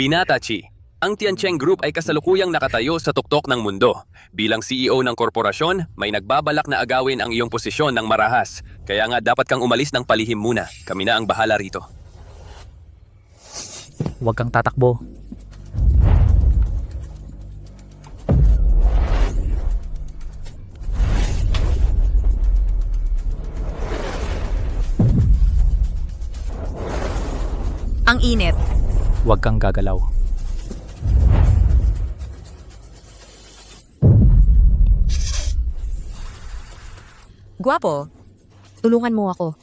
Binata Chi, ang Tiancheng Group ay kasalukuyang nakatayo sa tuktok ng mundo. Bilang CEO ng korporasyon, may nagbabalak na agawin ang iyong posisyon ng marahas. Kaya nga dapat kang umalis ng palihim muna. Kami na ang bahala rito. Huwag kang tatakbo. Ang init. Huwag kang gagalaw. Gwapo, tulungan mo ako.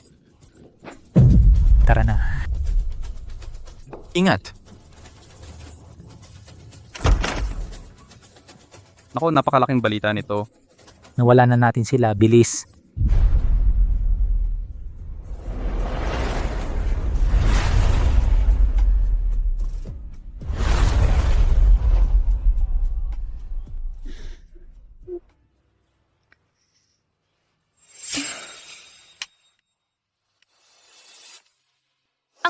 Tara na. Ingat! Naku, napakalaking balita nito. Nawala na natin sila. Bilis.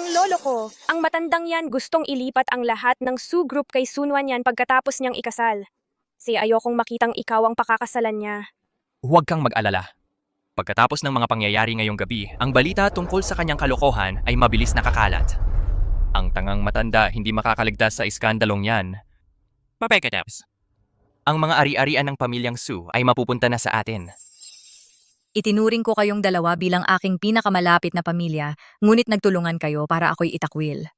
Ang lolo ko, ang matandang yan gustong ilipat ang lahat ng Su Group kay Sunwan yan pagkatapos niyang ikasal. Si ayokong makitang ikaw ang pakakasalan niya. Huwag kang mag-alala. Pagkatapos ng mga pangyayari ngayong gabi, ang balita tungkol sa kanyang kalokohan ay mabilis nakakalat. Ang tangang matanda hindi makakaligtas sa iskandalong yan. Mapekadaps. Ang mga ari-arian ng pamilyang Su ay mapupunta na sa atin. Itinuring ko kayong dalawa bilang aking pinakamalapit na pamilya, ngunit nagtulungan kayo para ako'y itakwil.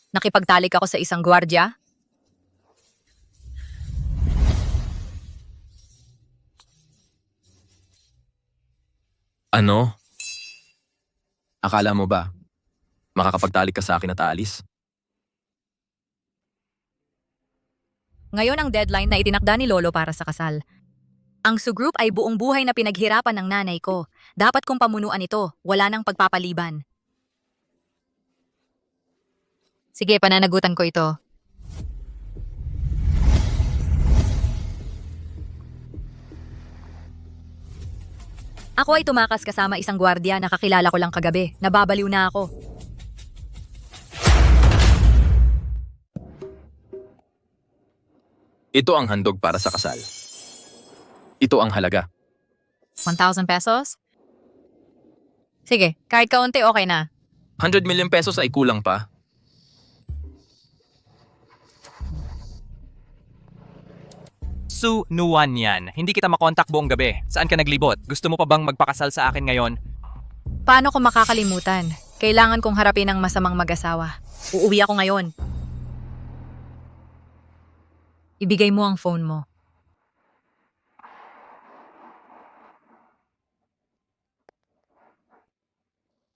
Nakipagtalik ako sa isang gwardya. Ano? Akala mo ba, makakapagtalik ka sa akin at aalis? Ngayon ang deadline na itinakda ni Lolo para sa kasal. Ang Su Group ay buong buhay na pinaghirapan ng nanay ko. Dapat kong pamunuan ito, wala nang pagpapaliban. Sige, pananagutan ko ito. Ako ay tumakas kasama isang gwardya na kakilala ko lang kagabi. Nababaliw na ako. Ito ang handog para sa kasal. Ito ang halaga. 1,000 pesos? Sige, kahit kaunti okay na. 100 million pesos ay kulang pa. Su Nuwan yan. Hindi kita makontak buong gabi. Saan ka naglibot? Gusto mo pa bang magpakasal sa akin ngayon? Paano ko makakalimutan? Kailangan kong harapin ang masamang mag-asawa. Uuwi ako ngayon. Ibigay mo ang phone mo.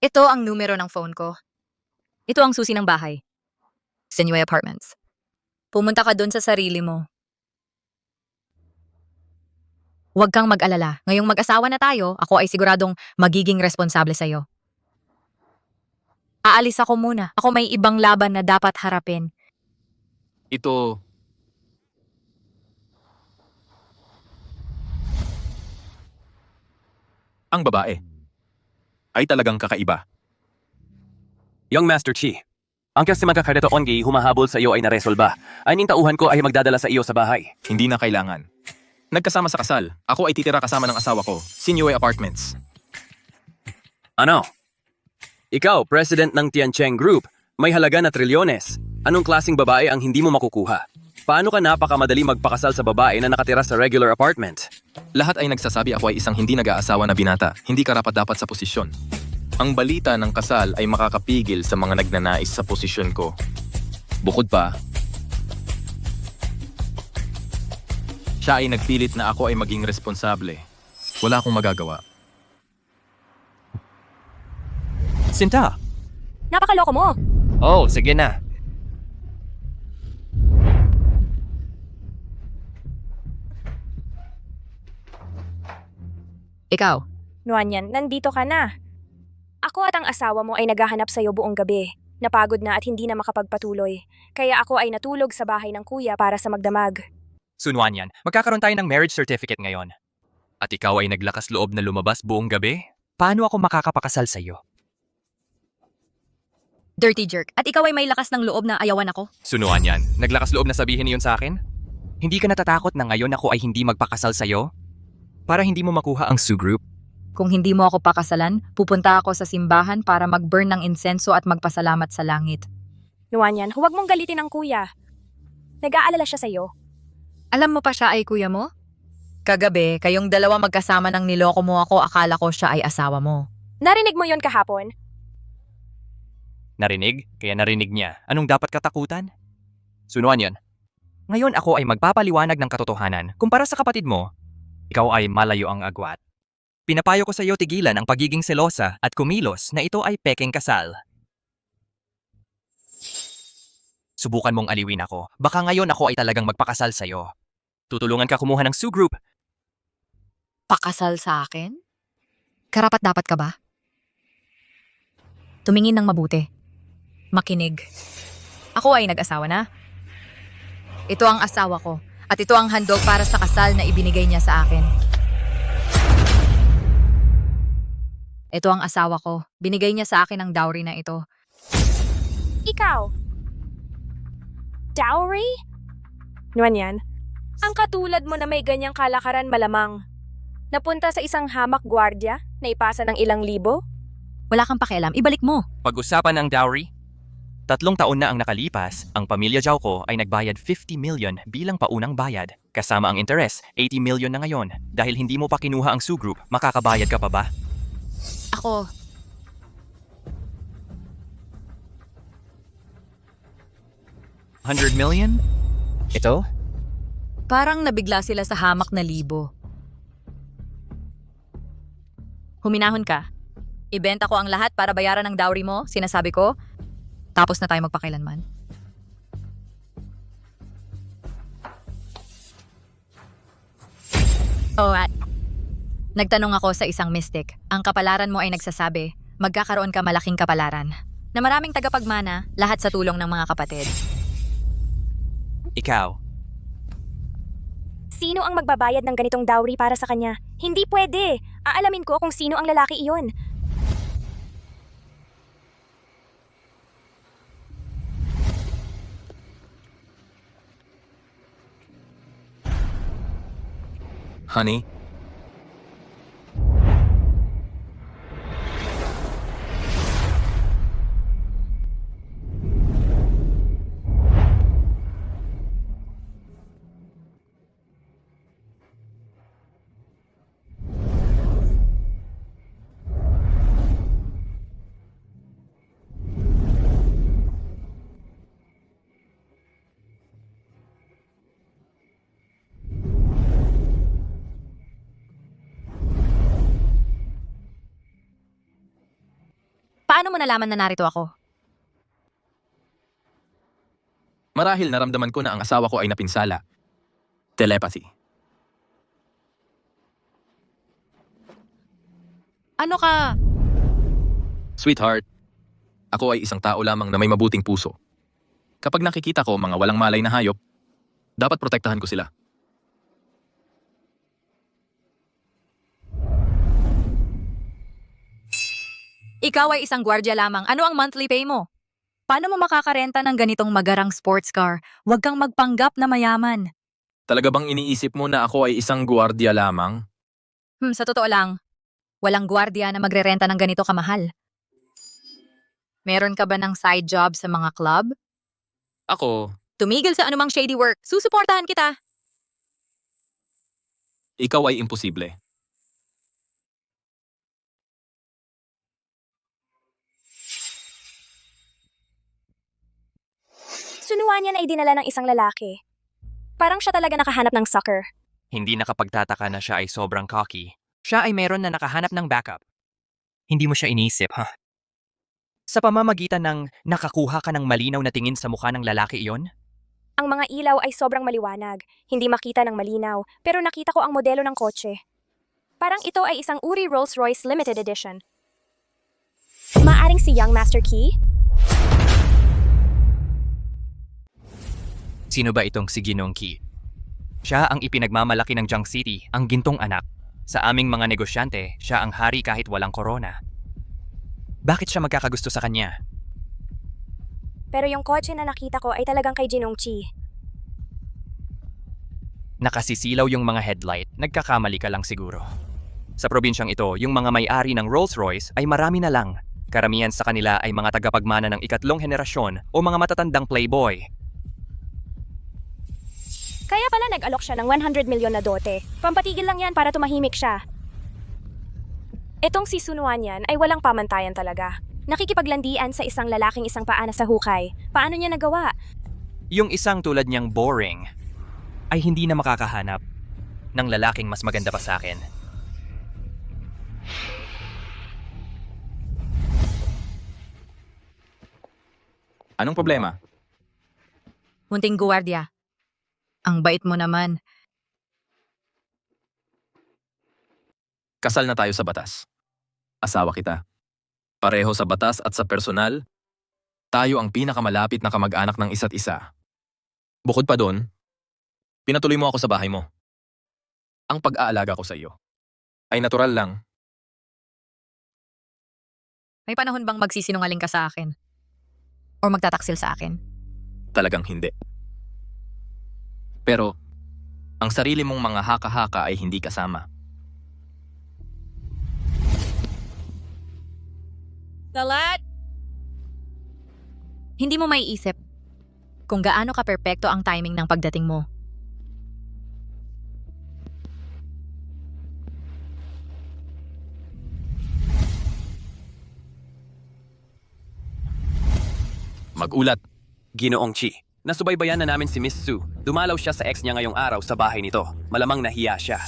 Ito ang numero ng phone ko. Ito ang susi ng bahay. Sinway Apartments. Pumunta ka dun sa sarili mo. Huwag kang mag-alala. Ngayong mag-asawa na tayo, ako ay siguradong magiging responsable sa'yo. Aalis ako muna. Ako may ibang laban na dapat harapin. Ito... Ang babae ay talagang kakaiba. Young Master Chi, ang kasi magkakarito ongi humahabol sa iyo ay naresolba. Aning tauhan ko ay magdadala sa iyo sa bahay. Hindi na kailangan. Nagkasama sa kasal. Ako ay titira kasama ng asawa ko, Sinway Apartments. Ano? Ikaw, president ng Tiancheng Group, may halaga na trilyones. Anong klaseng babae ang hindi mo makukuha? Paano ka napakamadali magpakasal sa babae na nakatira sa regular apartment? Lahat ay nagsasabi ako ay isang hindi nag-aasawa na binata, hindi karapat-dapat sa posisyon. Ang balita ng kasal ay makakapigil sa mga nagnanais sa posisyon ko. Bukod pa, siya ay nagpilit na ako ay maging responsable. Wala akong magagawa. Sinta! Napakaloko mo! Oh, sige na. Ikaw, Nuwan yan, nandito ka na. Ako at ang asawa mo ay naghahanap sa'yo buong gabi. Napagod na at hindi na makapagpatuloy. Kaya ako ay natulog sa bahay ng kuya para sa magdamag. Sunwan yan. Magkakaroon tayo ng marriage certificate ngayon. At ikaw ay naglakas loob na lumabas buong gabi? Paano ako makakapakasal sa'yo? Dirty jerk. At ikaw ay may lakas ng loob na ayawan ako? Sunuan yan. Naglakas loob na sabihin niyon sa akin? Hindi ka natatakot na ngayon ako ay hindi magpakasal sa'yo? Para hindi mo makuha ang Sue Group? Kung hindi mo ako pakasalan, pupunta ako sa simbahan para mag-burn ng insenso at magpasalamat sa langit. Nuanyan, huwag mong galitin ang kuya. Nag-aalala siya sa'yo. Alam mo pa siya ay kuya mo? Kagabi, kayong dalawa magkasama ng niloko mo ako, akala ko siya ay asawa mo. Narinig mo yon kahapon? Narinig? Kaya narinig niya. Anong dapat katakutan? Sunuan yan. Ngayon ako ay magpapaliwanag ng katotohanan. Kumpara sa kapatid mo, ikaw ay malayo ang agwat. Pinapayo ko sa iyo tigilan ang pagiging selosa at kumilos na ito ay pekeng kasal. Subukan mong aliwin ako. Baka ngayon ako ay talagang magpakasal sa iyo. Tutulungan ka kumuha ng Sue Group. Pakasal sa akin? Karapat dapat ka ba? Tumingin ng mabuti. Makinig. Ako ay nag-asawa na. Ito ang asawa ko. At ito ang handog para sa kasal na ibinigay niya sa akin. Ito ang asawa ko. Binigay niya sa akin ang dowry na ito. Ikaw. Dowry? Nuanyan, ang katulad mo na may ganyang kalakaran malamang. Napunta sa isang hamak gwardya na ipasa ng ilang libo? Wala kang pakialam. Ibalik mo. Pag-usapan ng dowry? 3 taon na ang nakalipas, ang pamilya Zhao ko ay nagbayad 50 million bilang paunang bayad. Kasama ang interes, 80 million na ngayon. Dahil hindi mo pa kinuha ang Sue Group, makakabayad ka pa ba? Ako. $100 million? Ito? Parang nabigla sila sa hamak na libo. Huminahon ka. Ibenta ko ang lahat para bayaran ang dowry mo, sinasabi ko. Tapos na tayo magpakailanman. Nagtanong ako sa isang mystic. Ang kapalaran mo ay nagsasabi, magkakaroon ka malaking kapalaran. Na maraming tagapagmana, lahat sa tulong ng mga kapatid. Ikaw. Sino ang magbabayad ng ganitong dowry para sa kanya? Hindi pwede. Aalamin ko kung sino ang lalaki iyon. Honey, Paano mo nalaman na narito ako? marahil naramdaman ko na ang asawa ko ay napinsala. Telepathy. Ano ka? Sweetheart, ako ay isang tao lamang na may mabuting puso. Kapag nakikita ko mga walang malay na hayop, dapat protektahan ko sila. Ikaw ay isang gwardya lamang. Ano ang monthly pay mo? Paano mo makakarenta ng ganitong magarang sports car? Huwag kang magpanggap na mayaman. Talaga bang iniisip mo na ako ay isang gwardiya lamang? Sa totoo lang, walang gwardya na magrerenta ng ganito kamahal. Meron ka ba ng side job sa mga club? Ako, Tumigil sa anumang shady work. Susuportahan kita. ikaw ay imposible. Sunuan niya na idinala ng isang lalaki. Parang siya talaga nakahanap ng sucker. Hindi nakapagtataka na siya ay sobrang cocky. Siya ay meron na nakahanap ng backup. Hindi mo siya iniisip, ha? Sa pamamagitan ng nakakuha ka ng malinaw na tingin sa mukha ng lalaki iyon? Ang mga ilaw ay sobrang maliwanag. Hindi makita ng malinaw, pero nakita ko ang modelo ng kotse. Parang ito ay isang uri Rolls-Royce Limited Edition. Maaring si Young Master Key? Sino ba itong si Ginong Ki? Siya ang ipinagmamalaki ng Jiang City, ang gintong anak. Sa aming mga negosyante, siya ang hari kahit walang korona. Bakit siya magkakagusto sa kanya? Pero yung kotse na nakita ko ay talagang kay Jinong Chi. Nakasisilaw yung mga headlight, nagkakamali ka lang siguro. Sa probinsyang ito, yung mga may-ari ng Rolls-Royce ay marami na lang. Karamihan sa kanila ay mga tagapagmana ng ikatlong henerasyon o mga matatandang playboy. Kaya pala nag-alok siya ng 100 milyon na dote. Pampatigil lang yan para tumahimik siya. Etong si Sunuan yan ay walang pamantayan talaga. Nakikipaglandian sa isang lalaking isang paa na sa hukay. Paano niya nagawa? Yung isang tulad niyang boring ay hindi na makakahanap ng lalaking mas maganda pa sa akin. Anong problema? Munting guwardiya. Ang bait mo naman. Kasal na tayo sa batas. Asawa kita. Pareho sa batas at sa personal, tayo ang pinakamalapit na kamag-anak ng isa't isa. Bukod pa doon, pinatuloy mo ako sa bahay mo. Ang pag-aalaga ko sa iyo ay natural lang. May panahon bang magsisinungaling ka sa akin? O magtataksil sa akin? Talagang hindi. Pero, ang sarili mong mga haka-haka ay hindi kasama. Salat! Hindi mo maiisip kung gaano ka perpekto ang timing ng pagdating mo. Mag-ulat. Ginoong Chi, nasubaybayan na namin si Miss Su. Dumalaw siya sa ex niya ngayong araw sa bahay nito. Malamang nahiya siya.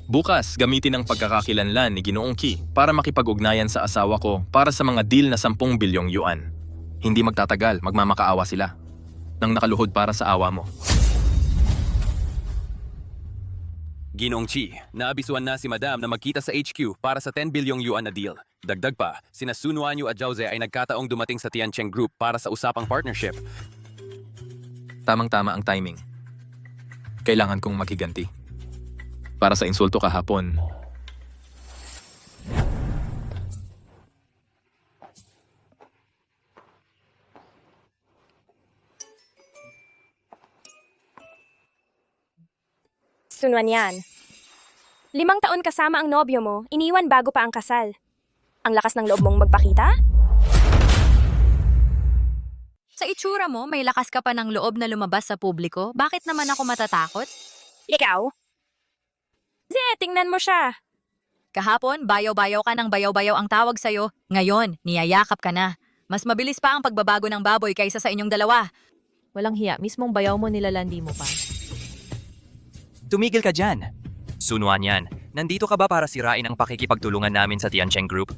Bukas, gamitin ang pagkakakilanlan ni Ginoong Ki para makipag-ugnayan sa asawa ko para sa mga deal na 10 bilyong yuan. Hindi magtatagal, magmamakaawa sila. Nang nakaluhod para sa awa mo. Ginoong Chi, naabisuan na si Madam na magkita sa HQ para sa 10 bilyong yuan na deal. Dagdag pa, sina Sun Wanyu at Zhao Ze ay nagkataong dumating sa Tiancheng Group para sa usapang partnership. Tamang-tama ang timing. Kailangan kong maghiganti. Para sa insulto kahapon. Sunuan yan. 5 taon kasama ang nobyo mo, iniwan bago pa ang kasal. Ang lakas ng loob mong magpakita? Sa itsura mo, may lakas ka pa ng loob na lumabas sa publiko. Bakit naman ako matatakot? Ikaw? Tingnan mo siya. Kahapon, bayaw-bayaw ka ng bayaw-bayaw ang tawag sa'yo. Ngayon, niyayakap ka na. Mas mabilis pa ang pagbabago ng baboy kaysa sa inyong dalawa. Walang hiya, mismong bayaw mo nilalandi mo pa. Tumigil ka dyan. Sunuan yan. Nandito ka ba para sirain ang pakikipagtulungan namin sa Tiancheng Group?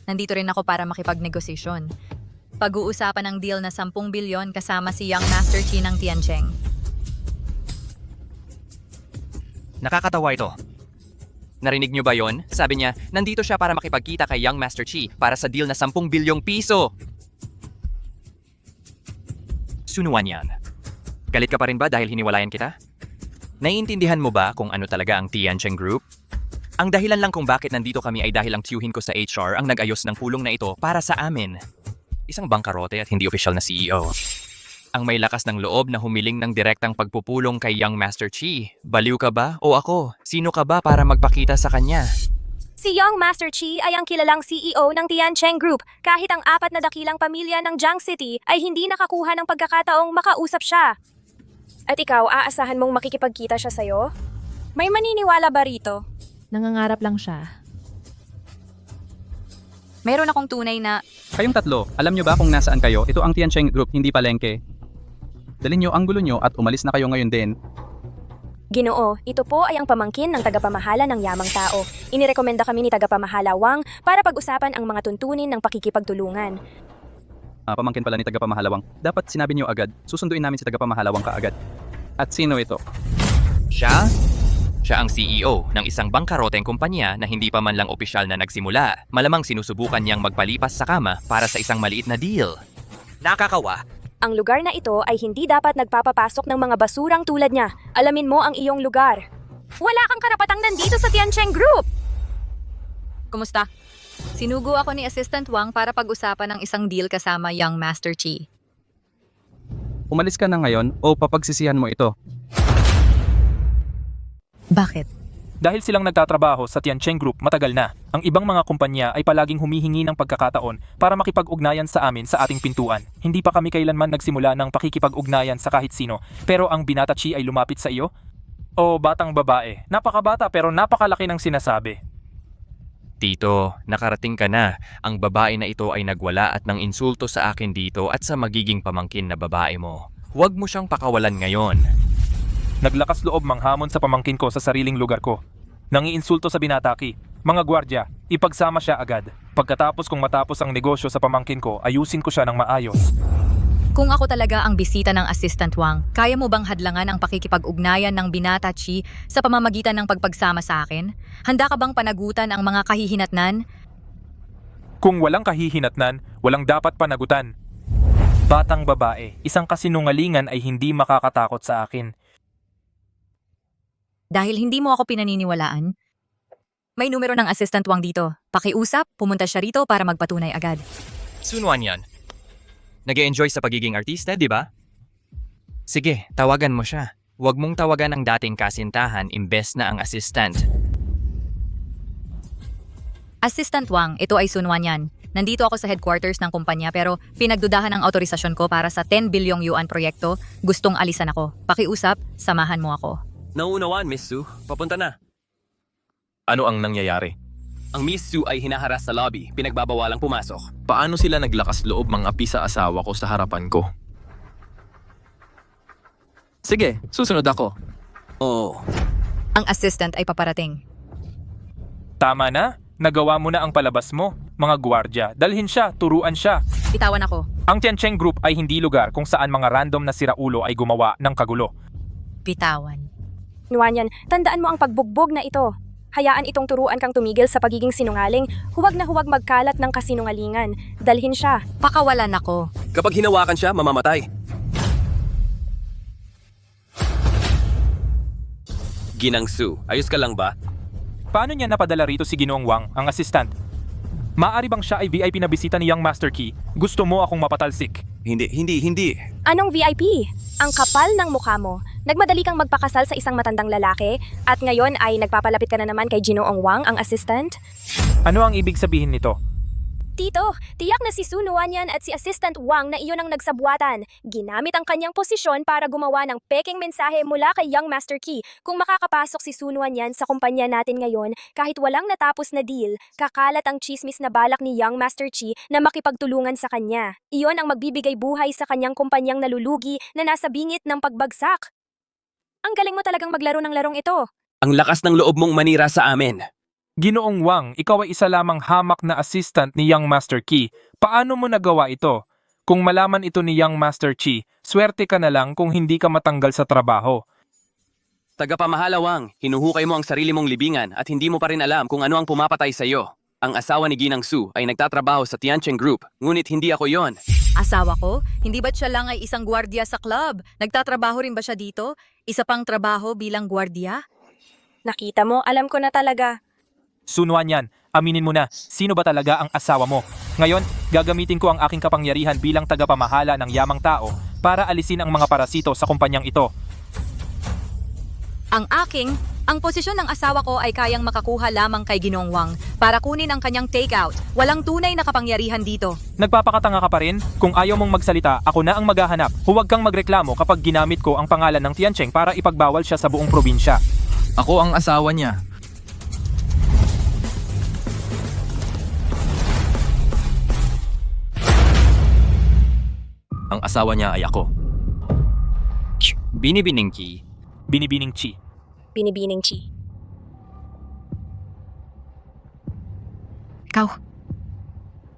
Nandito rin ako para makipagnegosasyon. Pag-uusapan ng deal na 10 bilyon kasama si Young Master Chi ng Tiancheng. Nakakatawa ito. Narinig niyo ba yon? Sabi niya, nandito siya para makipagkita kay Young Master Chi para sa deal na 10 bilyong piso. Sunuan yan. Galit ka pa rin ba dahil hiniwalayan kita? Naiintindihan mo ba kung ano talaga ang Tiancheng Group? Ang dahilan lang kung bakit nandito kami ay dahil ang tiyuhin ko sa HR ang nag-ayos ng pulong na ito para sa amin. Isang bangkarote at hindi opisyal na CEO. Ang may lakas ng loob na humiling ng direktang pagpupulong kay Young Master Chi. Baliw ka ba o ako? Sino ka ba para magpakita sa kanya? Si Young Master Chi ay ang kilalang CEO ng Tiancheng Group. Kahit ang 4 na dakilang pamilya ng Jiang City ay hindi nakakuha ng pagkakataong makausap siya. At ikaw, aasahan mong makikipagkita siya sa'yo? May maniniwala ba rito? Nangangarap lang siya. Meron akong tunay na Kayong tatlo, alam nyo ba kung nasaan kayo? Ito ang Tiancheng Group, hindi palengke. Dalhin nyo ang gulo nyo at umalis na kayo ngayon din. Ginoo, ito po ay ang pamangkin ng tagapamahala ng yamang tao. Inirekomenda kami ni tagapamahala Wang para pag-usapan ang mga tuntunin ng pakikipagtulungan. Pamangkin pala ni tagapamahalawang. Dapat sinabi nyo agad, susunduin namin si tagapamahalawang kaagad. At sino ito? Siya? Siya ang CEO ng isang bangkaroteng kumpanya na hindi pa man lang opisyal na nagsimula. Malamang sinusubukan niyang magpalipas sa kama para sa isang maliit na deal. Nakakawa. Ang lugar na ito ay hindi dapat nagpapapasok ng mga basurang tulad niya. Alamin mo ang iyong lugar. Wala kang karapatang nandito sa Tiancheng Group! Kumusta? Sinugo ako ni Assistant Wang para pag-usapan ng isang deal kasama Young Master Chi. Umalis ka na ngayon o papagsisihan mo ito. Bakit? Dahil silang nagtatrabaho sa Tiancheng Group matagal na, ang ibang mga kumpanya ay palaging humihingi ng pagkakataon para makipag-ugnayan sa amin sa ating pintuan. Hindi pa kami kailanman nagsimula ng pakikipag-ugnayan sa kahit sino, pero ang Binata Chi ay lumapit sa iyo? O batang babae, napakabata pero napakalaki ng sinasabi. Tito, nakarating ka na. Ang babae na ito ay nagwala at nang insulto sa akin dito at sa magiging pamangkin na babae mo. Huwag mo siyang pakawalan ngayon. Naglakas loob manghamon sa pamangkin ko sa sariling lugar ko. Nangiinsulto sa binataki. Mga gwardya, ipagsama siya agad. Pagkatapos kung matapos ang negosyo sa pamangkin ko, ayusin ko siya ng maayos. Kung ako talaga ang bisita ng Assistant Wang, kaya mo bang hadlangan ang pakikipag-ugnayan ng Binata Chi sa pamamagitan ng pagpagsama sa akin? Handa ka bang panagutan ang mga kahihinatnan? Kung walang kahihinatnan, walang dapat panagutan. Batang babae, isang kasinungalingan ay hindi makakatakot sa akin. Dahil hindi mo ako pinaniniwalaan? May numero ng Assistant Wang dito. Pakiusap, pumunta siya rito para magpatunay agad. Sunwan yan. Nag-e-enjoy sa pagiging artista, di ba? Sige, tawagan mo siya. Huwag mong tawagan ang dating kasintahan imbes na ang assistant. Assistant Wang, ito ay Sunwan yan. Nandito ako sa headquarters ng kumpanya pero pinagdudahan ang autorisasyon ko para sa 10 bilyong yuan proyekto. Gustong alisan ako. Pakiusap, samahan mo ako. Nauunawaan, Miss Su. Papunta na. Ano ang nangyayari? Ang Miss Su ay hinaharas sa lobby, pinagbabawalang pumasok. Paano sila naglakas loob mangapi sa asawa ko sa harapan ko? Sige, susunod ako. Oh, Ang assistant ay paparating. Tama na, nagawa mo na ang palabas mo. Mga gwardya, dalhin siya, turuan siya. Bitawan ako. Ang Tiancheng Group ay hindi lugar kung saan mga random na siraulo ay gumawa ng kagulo. Bitawan. Nuanyan, tandaan mo ang pagbugbog na ito. Hayaan itong turuan kang tumigil sa pagiging sinungaling. Huwag na huwag magkalat ng kasinungalingan. Dalhin siya. Pakawalan ako. kapag hinawakan siya, mamamatay. Ginang Su, ayos ka lang ba? Paano niya napadala rito si Ginoong Wang, ang assistant? Maaari bang siya ay VIP na bisita ni Young Master Key? Gusto mo akong mapatalsik? Hindi. Anong VIP? Ang kapal ng mukha mo. Nagmadali kang magpakasal sa isang matandang lalaki at ngayon ay nagpapalapit ka na naman kay Ginoong Wang, ang assistant? Ano ang ibig sabihin nito? Tito, tiyak na si Su Nuanyan at si Assistant Wang na iyon ang nagsabuatan. Ginamit ang kanyang posisyon para gumawa ng peking mensahe mula kay Young Master Key. Kung makakapasok si Su Nuanyan sa kumpanya natin ngayon, kahit walang natapos na deal, kakalat ang chismis na balak ni Young Master Chi na makipagtulungan sa kanya. Iyon ang magbibigay buhay sa kanyang kumpanyang nalulugi na nasa bingit ng pagbagsak. Ang galing mo talagang maglaro ng larong ito. Ang lakas ng loob mong manira sa amin. Ginoong Wang, ikaw ay isa lamang hamak na assistant ni Young Master Key. Paano mo nagawa ito? Kung malaman ito ni Young Master Chi, swerte ka na lang kung hindi ka matanggal sa trabaho. Tagapamahala Wang, hinuhukay mo ang sarili mong libingan at hindi mo pa rin alam kung ano ang pumapatay sa iyo. Ang asawa ni Ginang Su ay nagtatrabaho sa Tiancheng Group, ngunit hindi ako yon. Asawa ko? Hindi ba't siya lang ay isang gwardiya sa club? Nagtatrabaho rin ba siya dito? Isa pang trabaho bilang gwardiya? Nakita mo, alam ko na talaga. Sunuan yan, aminin mo na, sino ba talaga ang asawa mo? Ngayon, gagamitin ko ang aking kapangyarihan bilang tagapamahala ng yamang tao para alisin ang mga parasito sa kumpanyang ito. Ang posisyon ng asawa ko ay kayang makakuha lamang kay Ginoong Wang para kunin ang kanyang takeout. Walang tunay na kapangyarihan dito. Nagpapakatanga ka pa rin? Kung ayaw mong magsalita, ako na ang maghahanap. Huwag kang magreklamo kapag ginamit ko ang pangalan ng Tiancheng para ipagbawal siya sa buong probinsya. Ako ang asawa niya. Ang asawa niya ay ako. Binibining-ki. Binibining Chi. Binibining Chi. Ikaw,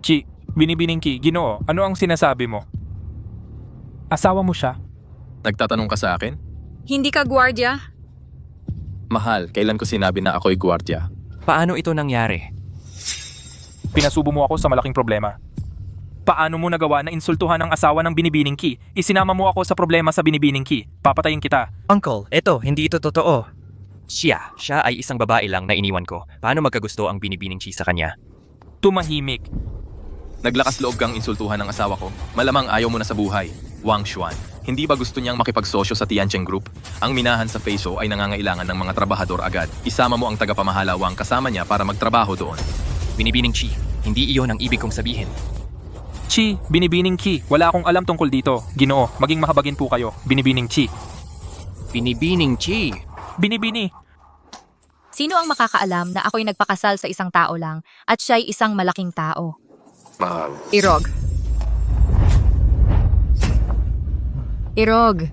Chi, Binibining Ki, Ginoo, ano ang sinasabi mo? Asawa mo siya? Nagtatanong ka sa akin? hindi ka gwardiya? Mahal, kailan ko sinabi na ako'y gwardya? Paano ito nangyari? Pinasubo mo ako sa malaking problema. Paano mo nagawa na insultuhan ang asawa ng Binibining Ki? Isinama mo ako sa problema sa Binibining Ki. Papatayin kita. Uncle, eto, hindi ito totoo. Siya ay isang babae lang na iniwan ko. Paano magkagusto ang binibining Chi sa kanya? Tumahimik. Naglakas loob kang insultuhan ng asawa ko. Malamang ayaw mo na sa buhay. Wang Xuan. Hindi ba gusto niyang makipagsosyo sa Tiancheng Group? Ang minahan sa face show ay nangangailangan ng mga trabahador agad. Isama mo ang tagapamahala Wang kasama niya para magtrabaho doon. Binibining Chi, hindi iyon ang ibig kong sabihin. Chi, binibining Ki. Wala akong alam tungkol dito. Ginoo, maging mahabagin po kayo. Binibining Chi. Binibining Chi. Binibini. Sino ang makakaalam na ako'y nagpakasal sa isang tao lang at siya'y isang malaking tao? Irog. Irog.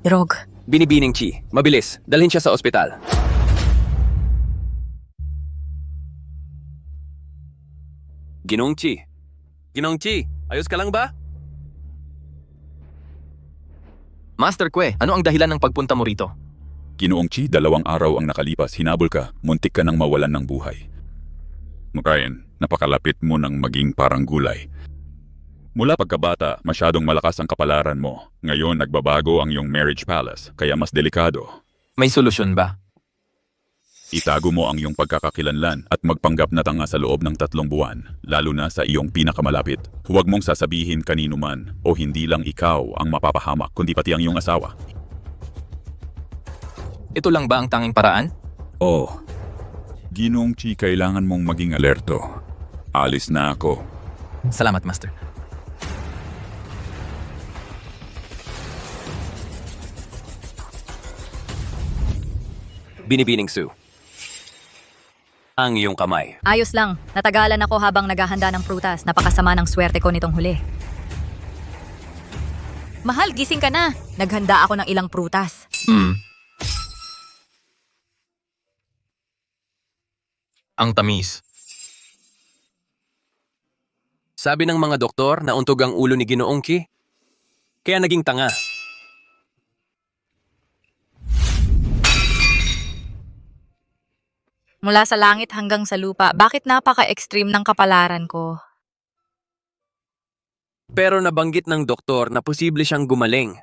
Irog. Binibining Chi, mabilis, dalhin siya sa ospital. Ginong Chi. Ginong Chi, ayos ka lang ba? Master Kwe, ano ang dahilan ng pagpunta mo rito? Ginoong Chi, 2 araw ang nakalipas, hinabol ka, muntik ka nang mawalan ng buhay. Mukain, napakalapit mo ng maging parang gulay. Mula pagkabata, masyadong malakas ang kapalaran mo. Ngayon, nagbabago ang iyong marriage palace, kaya mas delikado. May solusyon ba? Itago mo ang iyong pagkakakilanlan at magpanggap na tanga sa loob ng 3 buwan, lalo na sa iyong pinakamalapit. Huwag mong sasabihin kanino man o hindi lang ikaw ang mapapahamak, kundi pati ang iyong asawa. Ito lang ba ang tanging paraan? Oh, Ginoong Chi, kailangan mong maging alerto. Alis na ako. Salamat, Master. Binibining Su. Ang iyong kamay. Ayos lang. Natagalan ako habang naghahanda ng prutas. Napakasama ng swerte ko nitong huli. Mahal, gising ka na. Naghanda ako ng ilang prutas. Ang tamis. Sabi ng mga doktor na untog ang ulo ni Ginoong Ki. Kaya naging tanga. Mula sa langit hanggang sa lupa, bakit napaka-extreme ng kapalaran ko? Pero nabanggit ng doktor na posible siyang gumaling.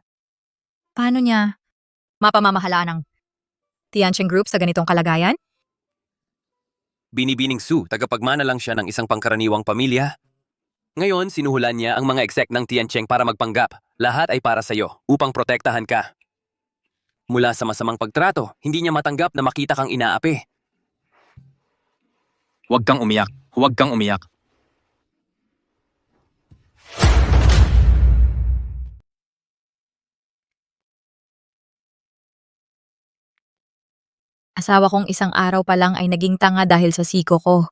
Paano niya mapamamahalaan ng Tiancheng Group sa ganitong kalagayan? Binibining Su, tagapagmana lang siya ng isang pangkaraniwang pamilya. Ngayon, sinuhulan niya ang mga exec ng Tiancheng para magpanggap. Lahat ay para sa'yo, upang protektahan ka. Mula sa masamang pagtrato, hindi niya matanggap na makita kang inaapi. Huwag kang umiyak. Huwag kang umiyak. Asawa kong isang araw pa lang ay naging tanga dahil sa siko ko.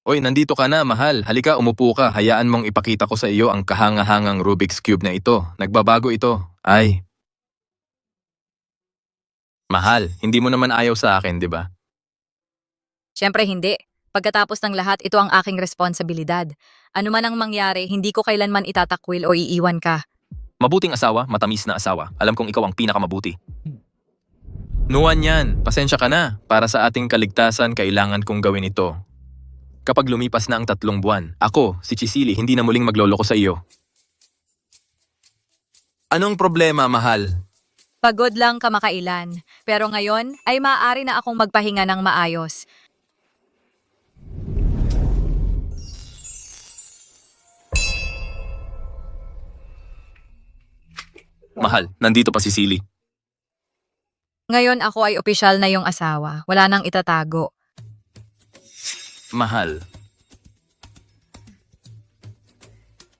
Oy, nandito ka na, mahal. Halika, umupo ka. Hayaan mong ipakita ko sa iyo ang kahangahangang Rubik's Cube na ito. Nagbabago ito. Ay. Mahal, hindi mo naman ayaw sa akin, di ba? Siyempre hindi. Pagkatapos ng lahat, ito ang aking responsibilidad. Ano man ang mangyari, hindi ko kailanman itatakwil o iiwan ka. Mabuting asawa, matamis na asawa. Alam kong ikaw ang pinakamabuti. Nuwan yan, pasensya ka na. Para sa ating kaligtasan, kailangan kong gawin ito. Kapag lumipas na ang 3 buwan, ako, si Chisili, hindi na muling magloloko sa iyo. Anong problema, mahal? Pagod lang kamakailan. Pero ngayon, ay maaari na akong magpahinga ng maayos. Mahal, nandito pa si Silly. Ngayon ako ay opisyal na yung asawa. Wala nang itatago. Mahal.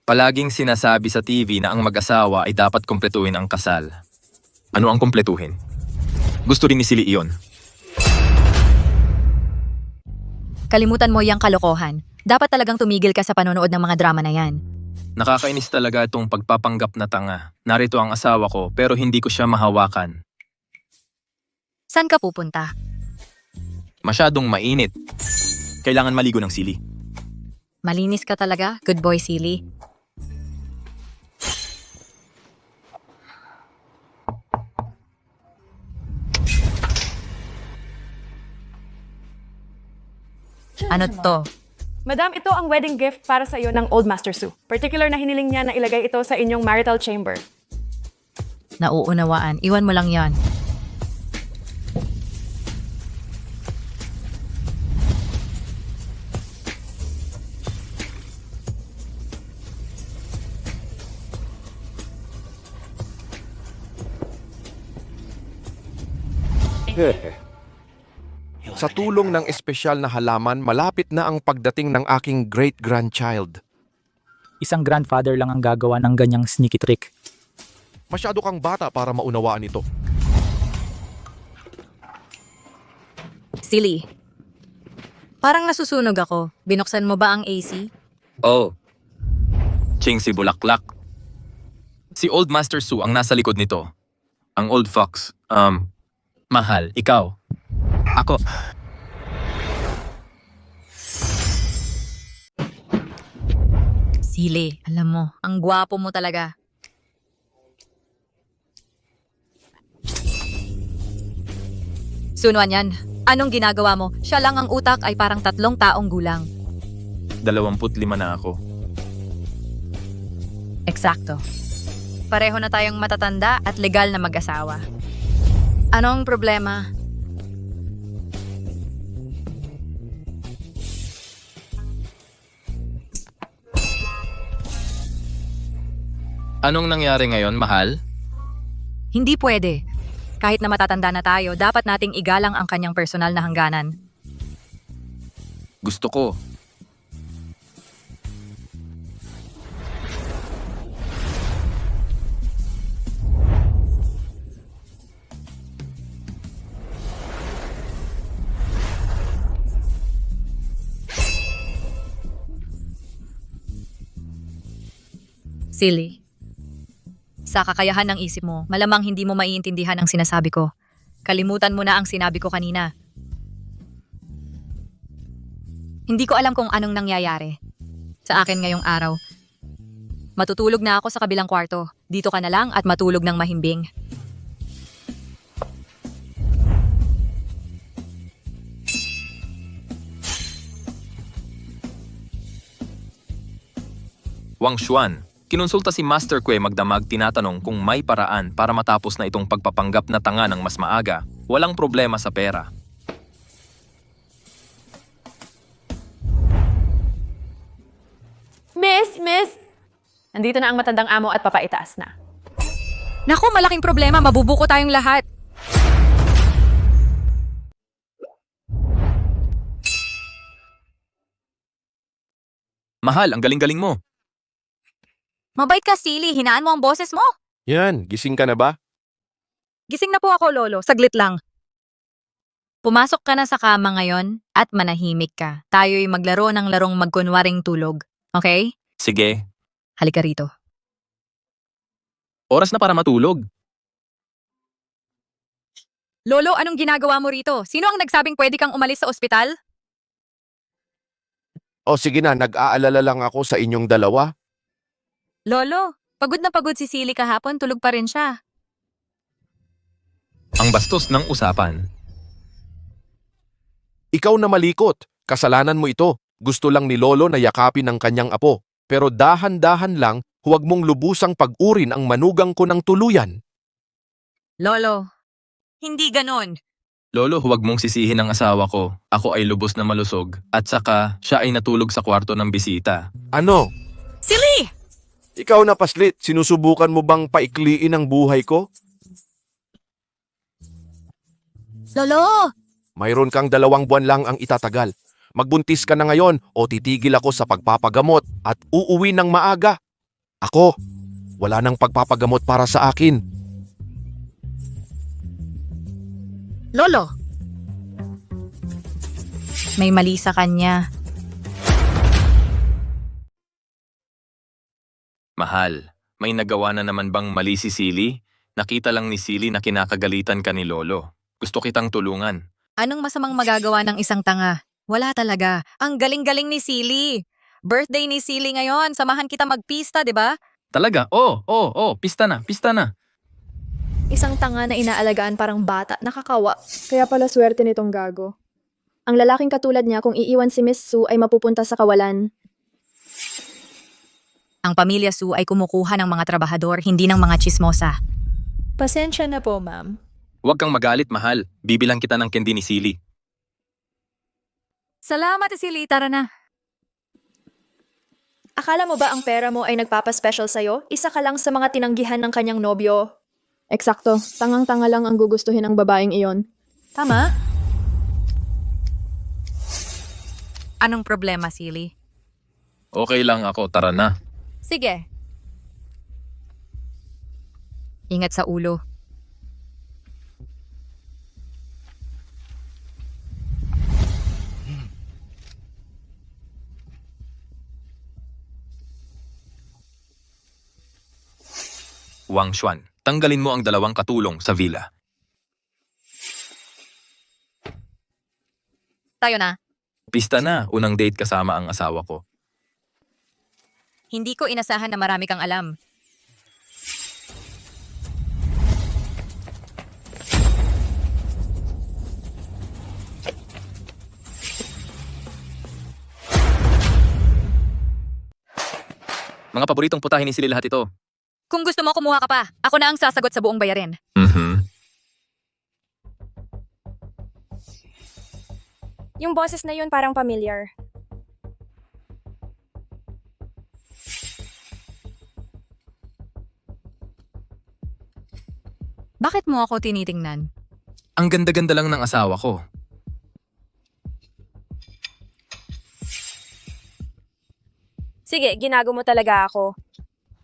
Palaging sinasabi sa TV na ang mag-asawa ay dapat kumpletuhin ang kasal. Ano ang kumpletuhin? Gusto rin ni Silly iyon. Kalimutan mo yung kalokohan. Dapat talagang tumigil ka sa panonood ng mga drama na yan. Nakakainis talaga itong pagpapanggap na tanga. Narito ang asawa ko pero hindi ko siya mahawakan. Saan ka pupunta? Masyadong mainit. Kailangan maligo ng Silly. Malinis ka talaga? Good boy, Silly. Ano to? Madam, ito ang wedding gift para sa iyo ng Old Master Su. Particular na hiniling niya na ilagay ito sa inyong marital chamber. Nauunawaan. Iwan mo lang yan. Sa tulong ng espesyal na halaman, malapit na ang pagdating ng aking great-grandchild. Isang grandfather lang ang gagawa ng ganyang sneaky trick. Masyado kang bata para maunawaan ito. Silly. Parang nasusunog ako. Binuksan mo ba ang AC? Oh. Ching si Bulaklak. Si Old Master Su ang nasa likod nito. Ang Old Fox. Mahal, ikaw. Ako. Silly. Alam mo, ang gwapo mo talaga. Sunuan yan. Anong ginagawa mo? Siya lang ang utak ay parang 3 taong gulang. 25 na ako. Eksakto. Pareho na tayong matatanda at legal na mag-asawa. Anong problema? Anong nangyari ngayon, mahal? Hindi pwede. Kahit na matatanda na tayo, dapat nating igalang ang kanyang personal na hangganan. Gusto ko. Silly. Sa kakayahan ng isip mo, malamang hindi mo maiintindihan ang sinasabi ko. Kalimutan mo na ang sinabi ko kanina. Hindi ko alam kung anong nangyayari sa akin ngayong araw. Matutulog na ako sa kabilang kwarto. Dito ka na lang at matulog ng mahimbing. Wang Xuan, kinonsulta si Master Kue magdamag tinatanong kung may paraan para matapos na itong pagpapanggap na tanga ng mas maaga. Walang problema sa pera. Miss! Nandito na ang matandang amo at papaitaas na. Naku, malaking problema. Mabubuko tayong lahat. Mahal, ang galing-galing mo. Mabait ka, Silly. Hinaan mo ang boses mo. Yan, gising ka na ba? Gising na po ako, Lolo. Saglit lang. Pumasok ka na sa kama ngayon at manahimik ka. Tayo'y maglaro ng larong magkunwaring tulog. Okay? Sige, Halika rito. oras na para matulog. Lolo, anong ginagawa mo rito? Sino ang nagsabing pwede kang umalis sa ospital? O sige na, nag-aalala lang ako sa inyong dalawa. Lolo, pagod na pagod si Silly kahapon. Tulog pa rin siya. Ang bastos ng usapan. Ikaw na malikot. Kasalanan mo ito. Gusto lang ni Lolo na yakapin ang kanyang apo. Pero dahan-dahan lang, huwag mong lubusang pag-urin ang manugang ko ng tuluyan. Lolo, hindi ganon. Lolo, huwag mong sisihin ang asawa ko. Ako ay lubos na malusog. At saka, siya ay natulog sa kwarto ng bisita. Ano? Silly! Ikaw na paslit, sinusubukan mo bang paikliin ang buhay ko? Lolo! Mayroon kang 2 buwan lang ang itatagal. Magbuntis ka na ngayon o titigil ako sa pagpapagamot at uuwi ng maaga. Ako, wala nang pagpapagamot para sa akin. Lolo! May mali sa kanya. Mahal, may nagawa na naman bang mali si Silly? Nakita lang ni Silly na kinakagalitan ka ni Lolo. Gusto kitang tulungan. Anong masamang magagawa ng isang tanga? Wala talaga. Ang galing-galing ni Silly. Birthday ni Silly ngayon. Samahan kita magpista, di ba? Talaga? Oo, pista na. Isang tanga na inaalagaan parang bata, nakakawa. Kaya pala swerte nitong gago. Ang lalaking katulad niya kung iiwan si Miss Sue ay mapupunta sa kawalan. Ang pamilya Su ay kumukuha ng mga trabahador, hindi ng mga chismosa. Pasensya na po, ma'am. Huwag kang magalit, mahal. Bibilang kita ng candy ni Silly. Salamat, Silly. Tara na. Akala mo ba ang pera mo ay nagpapaspecial sa'yo? Isa ka lang sa mga tinanggihan ng kanyang nobyo. Eksakto, tangang-tanga lang ang gugustuhin ng babaeng iyon. Tama? Anong problema, Silly? Okay lang ako, tara na. Sige. Ingat sa ulo. Wang Xuan, tanggalin mo ang 2 katulong sa villa. Tayo na. Pista na, unang date kasama ang asawa ko. Hindi ko inasahan na marami kang alam. Mga paboritong putahin ni Silly lahat ito. Kung gusto mo, kumuha ka pa. Ako na ang sasagot sa buong bayarin. Yung boses na yun parang familiar. Bakit mo ako tinitingnan? Ang ganda-ganda lang ng asawa ko. Sige, ginago mo talaga ako.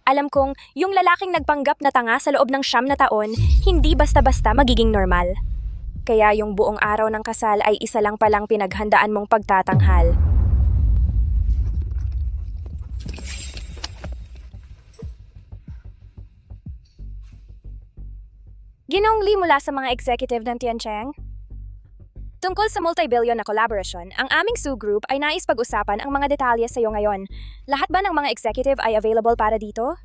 Alam kong yung lalaking nagpanggap na tanga sa loob ng 9 na taon, hindi basta-basta magiging normal. Kaya yung buong araw ng kasal ay isa lang palang pinaghandaan mong pagtatanghal. Ginongli mula sa mga executive ng Tiancheng. Tungkol sa multi-billion na collaboration, ang aming Su Group ay nais pag-usapan ang mga detalye sa iyo ngayon. Lahat ba ng mga executive ay available para dito?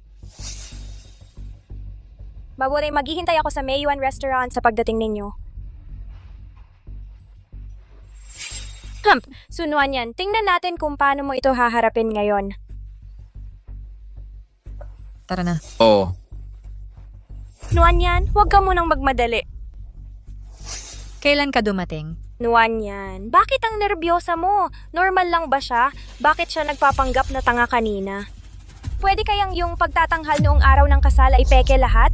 Mabuti maghihintay ako sa Meiyuan Restaurant sa pagdating ninyo. Sunuan yan. Tingnan natin kung paano mo ito haharapin ngayon. Tara na. Oo. Nuan yan, huwag ka munang magmadali. Kailan ka dumating? Nuan yan, bakit ang nervyosa mo? Normal lang ba siya? Bakit siya nagpapanggap na tanga kanina? Pwede kayang yung pagtatanghal noong araw ng kasal ay peke lahat?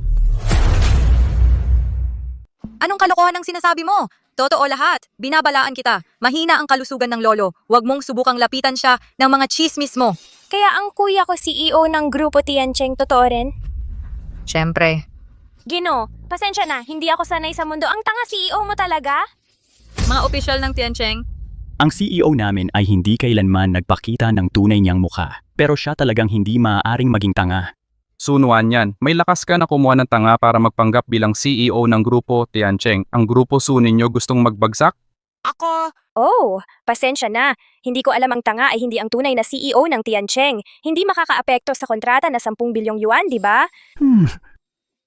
Anong kalokohan ang sinasabi mo? Totoo lahat. Binabalaan kita. Mahina ang kalusugan ng lolo. Huwag mong subukang lapitan siya ng mga chismis mo. Kaya ang kuya ko CEO ng Grupo Tiancheng, totoo rin? Siyempre. Gino, pasensya na, hindi ako sanay sa mundo. Ang tanga CEO mo talaga? Mga opisyal ng Tiancheng, Ang CEO namin ay hindi kailanman nagpakita ng tunay niyang mukha, pero siya talagang hindi maaaring maging tanga. Sunuan yan, may lakas ka na kumuha ng tanga para magpanggap bilang CEO ng Grupo Tiancheng. Ang Grupo Su ninyo gustong magbagsak? Oh, pasensya na. Hindi ko alam ang tanga ay hindi ang tunay na CEO ng Tiancheng. Hindi makakaapekto sa kontrata na 10 bilyong yuan, di ba?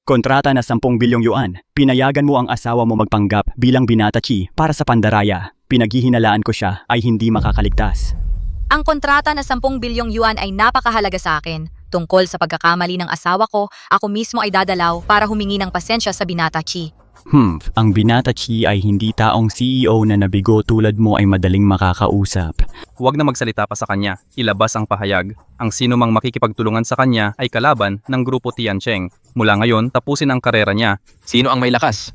Kontrata na 10 bilyong yuan. Pinayagan mo ang asawa mo magpanggap bilang binatachi para sa pandaraya. Pinaghihinalaan ko siya ay hindi makakaligtas. ang kontrata na 10 bilyong yuan ay napakahalaga sa akin. Tungkol sa pagkakamali ng asawa ko, ako mismo ay dadalaw para humingi ng pasensya sa Binata Chi. Ang Binata Chi ay hindi taong CEO na nabigo tulad mo ay madaling makakausap. Huwag na magsalita pa sa kanya, ilabas ang pahayag. Ang sino mang makikipagtulungan sa kanya ay kalaban ng Grupo Tiancheng. Mula ngayon, tapusin ang karera niya. Sino ang may lakas?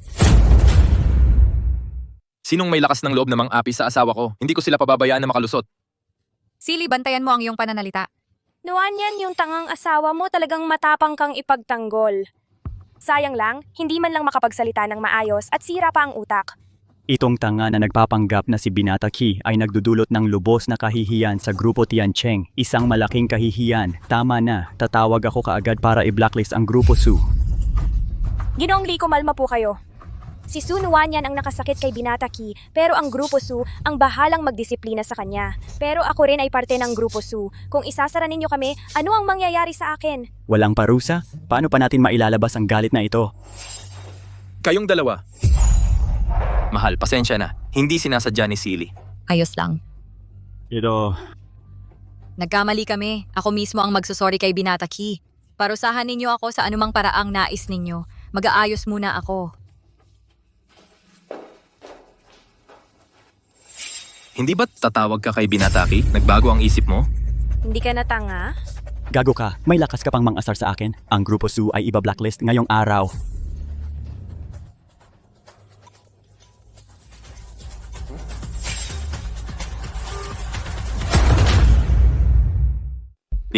Sinong may lakas ng loob na mang-api sa asawa ko? Hindi ko sila pababayaan na makalusot. Sili, bantayan mo ang iyong pananalita. Nuan yan yung tangang asawa mo, talagang matapang kang ipagtanggol. Sayang lang, hindi man lang makapagsalita ng maayos at sira pa ang utak. Itong tanga na nagpapanggap na si Binata Chi ay nagdudulot ng lubos na kahihiyan sa Grupo Tiancheng. Isang malaking kahihiyan. Tama na, tatawag ako kaagad para i-blacklist ang Grupo Su. Ginoong Lee, kumalma po kayo. Si Su Nuan yan ang nakasakit kay Binata Chi, pero ang Grupo Su ang bahalang magdisiplina sa kanya. Pero ako rin ay parte ng Grupo Su. Kung isasara ninyo kami, ano ang mangyayari sa akin? Walang parusa? Paano pa natin mailalabas ang galit na ito? Kayong dalawa. Mahal, pasensya na. Hindi sinasadya ni Silly. Ayos lang. Ito, Nagkamali kami. Ako mismo ang magsusorry kay Binata Chi. Parusahan ninyo ako sa anumang paraang nais ninyo. Mag-aayos muna ako. Hindi ba't tatawag ka kay Binataki? Nagbago ang isip mo? Hindi ka na tanga? gago ka, may lakas ka pang mang-asar sa akin. Ang Grupo Su ay iba-blacklist ngayong araw.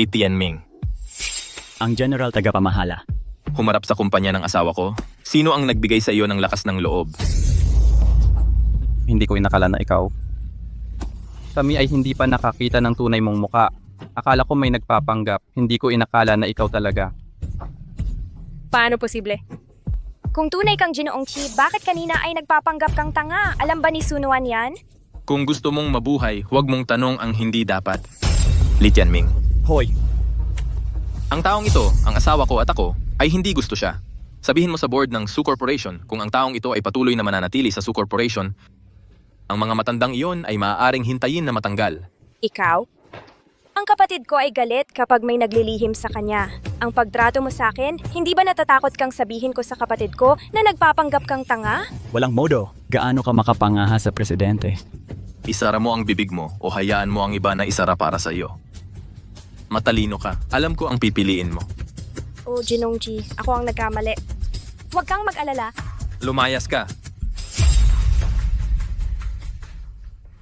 Li Tianming. Ang general tagapamahala. Humarap sa kumpanya ng asawa ko. Sino ang nagbigay sa iyo ng lakas ng loob? Hindi ko inakala na ikaw. Kami ay hindi pa nakakita ng tunay mong muka. Akala ko may nagpapanggap. Hindi ko inakala na ikaw talaga. Paano posible? Kung tunay kang Ginoong Chi, bakit kanina ay nagpapanggap kang tanga? Alam ba ni Sunuan yan? Kung gusto mong mabuhay, huwag mong tanong ang hindi dapat. Li Tianming. Hoy, Ang taong ito, ang asawa ko at ako, ay hindi gusto siya. Sabihin mo sa board ng Su Corporation kung ang taong ito ay patuloy na mananatili sa Su Corporation, ang mga matandang iyon ay maaaring hintayin na matanggal. Ikaw? Ang kapatid ko ay galit kapag may naglilihim sa kanya. Ang pagtrato mo sa akin, hindi ba natatakot kang sabihin ko sa kapatid ko na nagpapanggap kang tanga? walang modo. Gaano ka makapangaha sa presidente? Isara mo ang bibig mo o hayaan mo ang iba na isara para sa iyo. Matalino ka. Alam ko ang pipiliin mo. Oh, Ginong Chi, ako ang nagkamali. Huwag kang mag-alala. Lumayas ka.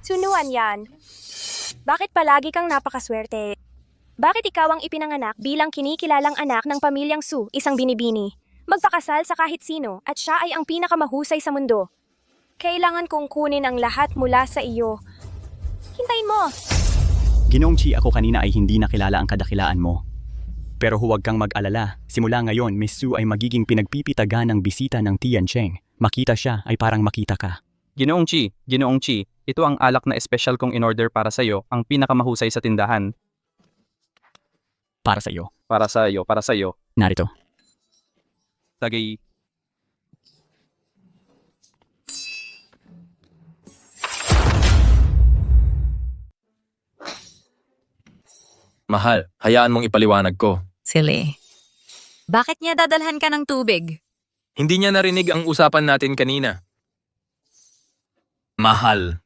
Sunuan yan. Bakit palagi kang napakaswerte? Bakit ikaw ang ipinanganak bilang kinikilalang anak ng pamilyang Su, isang binibini? Magpakasal sa kahit sino at siya ay ang pinakamahusay sa mundo. Kailangan kong kunin ang lahat mula sa iyo. Hintayin mo! Ginoong Chi, ako kanina ay hindi nakilala ang kadakilaan mo. Pero huwag kang mag-alala. Simula ngayon, Miss Su ay magiging pinagpipitagan ng bisita ng Tiancheng. Makita siya ay parang makita ka. Ginoong Chi, ito ang alak na espesyal kong in-order para sa'yo, ang pinakamahusay sa tindahan. Para sa iyo. Para sa'yo. Narito. Sagay. Mahal, hayaan mong ipaliwanag ko. Silly. Bakit niya dadalhan ka ng tubig? Hindi niya narinig ang usapan natin kanina. Mahal.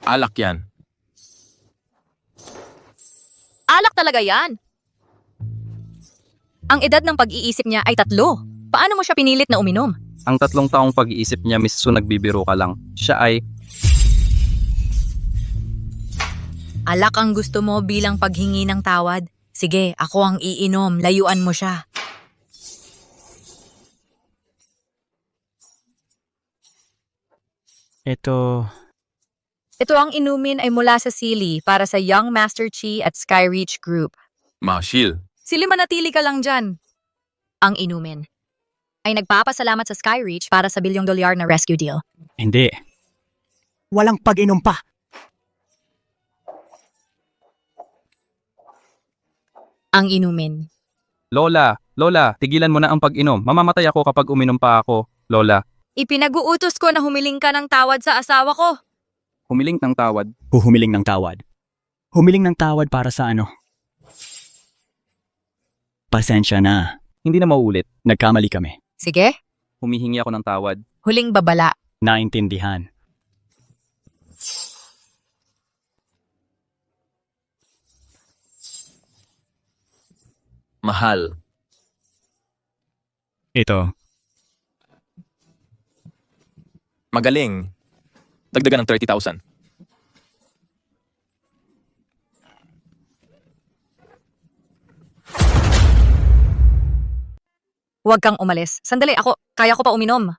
Alak yan. Alak talaga yan! Ang edad ng pag-iisip niya ay 3. Paano mo siya pinilit na uminom? Ang 3 taong pag-iisip niya, Miss Su, nagbibiro ka lang. Siya ay... Alak ang gusto mo bilang paghingi ng tawad? Sige, ako ang iinom. Layuan mo siya. Ito ang inumin ay mula sa Sili para sa Young Master Chi at Skyreach Group. Mahal. Sili, manatili ka lang dyan. Ang inumin ay nagpapasalamat sa Skyreach para sa $1 billion na rescue deal. Hindi. Walang pag-inom pa. Ang inumin. Lola, tigilan mo na ang pag-inom. Mamamatay ako kapag uminom pa ako, Lola. Ipinag-uutos ko na humiling ka ng tawad sa asawa ko. Humiling ng tawad. Humiling ng tawad. Humiling ng tawad para sa ano? Pasensya na. Hindi na mauulit. Nagkamali kami. Sige, Humihingi ako ng tawad. huling babala. Naintindihan. Mahal. Ito. Magaling. Dagdagan ng 30,000. Huwag kang umalis. Sandali, kaya ko pa uminom.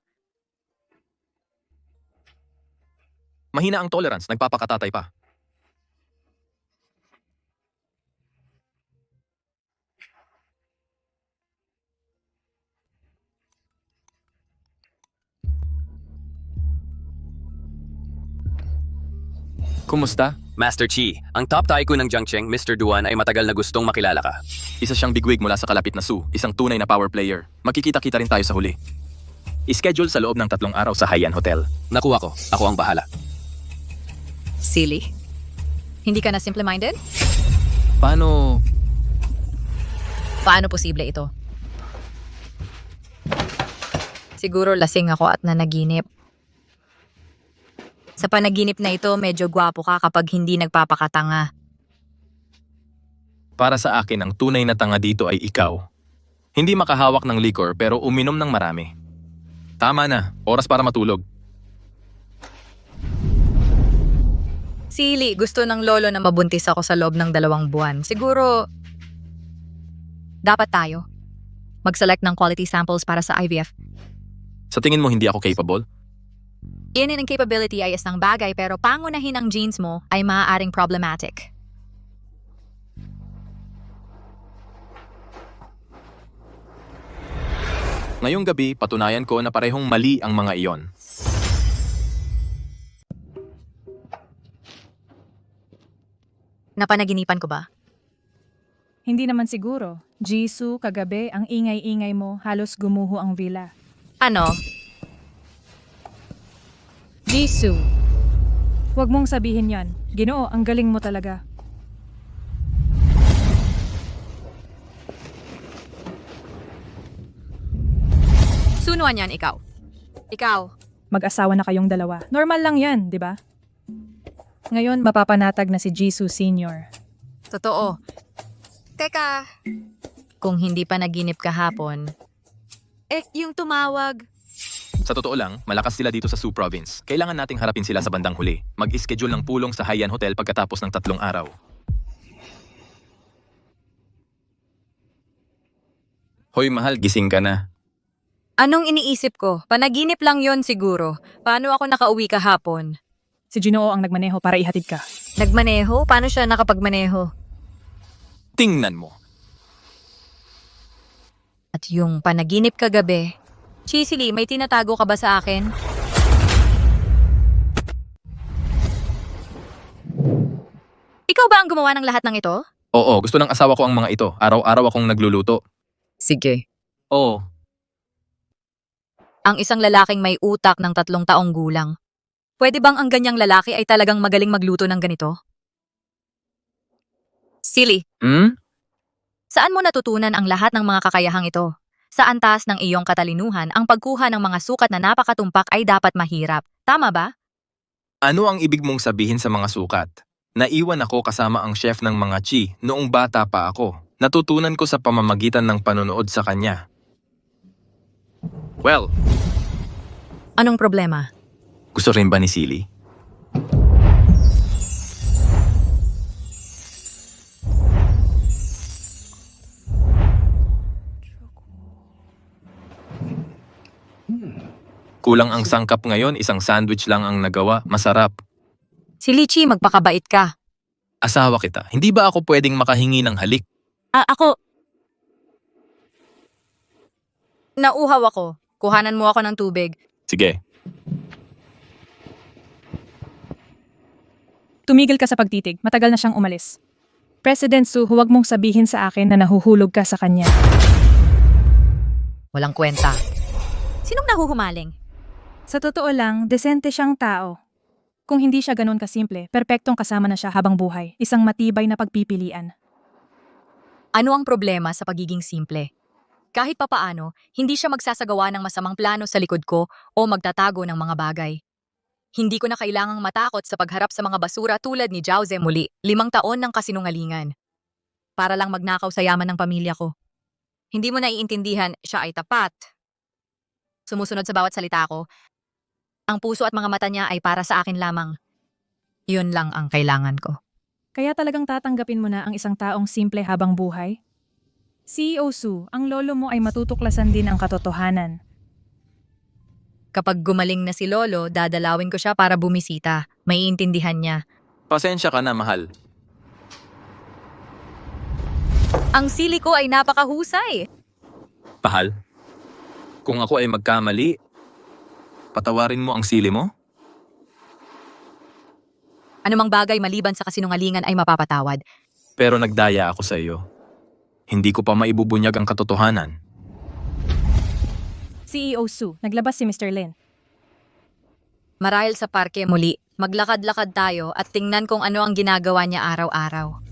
Mahina ang tolerance, nagpapakatatay pa. Kumusta? Master Chi, ang top tycoon ng Jiangcheng, Mr. Duan, ay matagal na gustong makilala ka. Isa siyang bigwig mula sa kalapit na Su, isang tunay na power player. Magkikita-kita rin tayo sa huli. I-schedule sa loob ng 3 araw sa Haiyan Hotel. Nakuha ko. Ako ang bahala. Silly. Hindi ka na simple-minded? Paano? Paano posible ito? Siguro lasing ako at nanaginip. Sa panaginip na ito, medyo gwapo ka kapag hindi nagpapakatanga. Para sa akin, ang tunay na tanga dito ay ikaw. Hindi makahawak ng liquor pero uminom ng marami. Tama na, oras para matulog. Silly, gusto ng lolo na mabuntis ako sa loob ng 2 buwan. Siguro, Dapat tayo. Mag-select ng quality samples para sa IVF. Sa tingin mo hindi ako capable? Iyan ang capability ay isang bagay pero pangunahin ang genes mo ay maaaring problematic. Ngayong gabi, patunayan ko na parehong mali ang mga iyon. Napanaginipan ko ba? Hindi naman siguro. Jisoo, kagabi, ang ingay-ingay mo, halos gumuho ang villa. Ano? Jisoo! Huwag mong sabihin yan. Ginoo, ang galing mo talaga. Sunuan yan, ikaw. Ikaw. Mag-asawa na kayong dalawa. Normal lang yan, di ba? Ngayon, mapapanatag na si Jisoo Sr. Totoo. Teka. Kung hindi pa naginip kahapon. Yung tumawag. Sa totoo lang, malakas sila dito sa Sioux Province. Kailangan nating harapin sila sa bandang huli. Mag-schedule ng pulong sa Haiyan Hotel pagkatapos ng 3 araw. Hoy mahal, gising ka na. Anong iniisip ko? Panaginip lang yon siguro. Paano ako nakauwi kahapon? Si Ginoo ang nagmaneho para ihatid ka. Nagmaneho? Paano siya nakapagmaneho? Tingnan mo. At yung panaginip kagabi, Chisili, may tinatago ka ba sa akin? Ikaw ba ang gumawa ng lahat ng ito? Oo, gusto ng asawa ko ang mga ito. Araw-araw akong nagluluto. Sige. Oo. Ang isang lalaking may utak ng 3 taong gulang. Pwede bang ang ganyang lalaki ay talagang magaling magluto ng ganito? Silly, saan mo natutunan ang lahat ng mga kakayahang ito? Sa antas ng iyong katalinuhan, ang pagkuha ng mga sukat na napakatumpak ay dapat mahirap. Tama ba? Ano ang ibig mong sabihin sa mga sukat? Naiwan ako kasama ang chef ng mga chi noong bata pa ako. Natutunan ko sa pamamagitan ng panonood sa kanya. Well, Anong problema? gusto rin ba ni Silly? Kulang ang sangkap ngayon, isang sandwich lang ang nagawa. Masarap. Si Lichi, magpakabait ka. Asawa kita. Hindi ba ako pwedeng makahingi ng halik? Ako. Nauhaw ako. Kuhanan mo ako ng tubig. Sige. Tumigil ka sa pagtitig. Matagal na siyang umalis. President Su, huwag mong sabihin sa akin na nahuhulog ka sa kanya. Walang kwenta. Sinong nahuhumaling? Sa totoo lang, desente siyang tao. Kung hindi siya ganun kasimple, perpektong kasama na siya habang buhay. Isang matibay na pagpipilian. Ano ang problema sa pagiging simple? Kahit papaano, hindi siya magsasagawa ng masamang plano sa likod ko o magtatago ng mga bagay. Hindi ko na kailangang matakot sa pagharap sa mga basura tulad ni Jauze muli, 5 taon ng kasinungalingan. Para lang magnakaw sa yaman ng pamilya ko. Hindi mo naiintindihan, siya ay tapat. Sumusunod sa bawat salita ko. Ang puso at mga mata niya ay para sa akin lamang. Yun lang ang kailangan ko. Kaya talagang tatanggapin mo na ang isang taong simple habang buhay? CEO Su, ang lolo mo ay matutuklasan din ang katotohanan. Kapag gumaling na si Lolo, dadalawin ko siya para bumisita. Maiintindihan niya. Pasensya ka na, mahal. Ang sili ko ay napakahusay. Pahal, kung ako ay magkamali, patawarin mo ang sili mo? Anumang bagay maliban sa kasinungalingan ay mapapatawad. Pero nagdaya ako sa iyo. Hindi ko pa maibubunyag ang katotohanan. CEO Su, naglabas si Mr. Lin. Marahil sa parke muli, maglakad-lakad tayo at tingnan kung ano ang ginagawa niya araw-araw.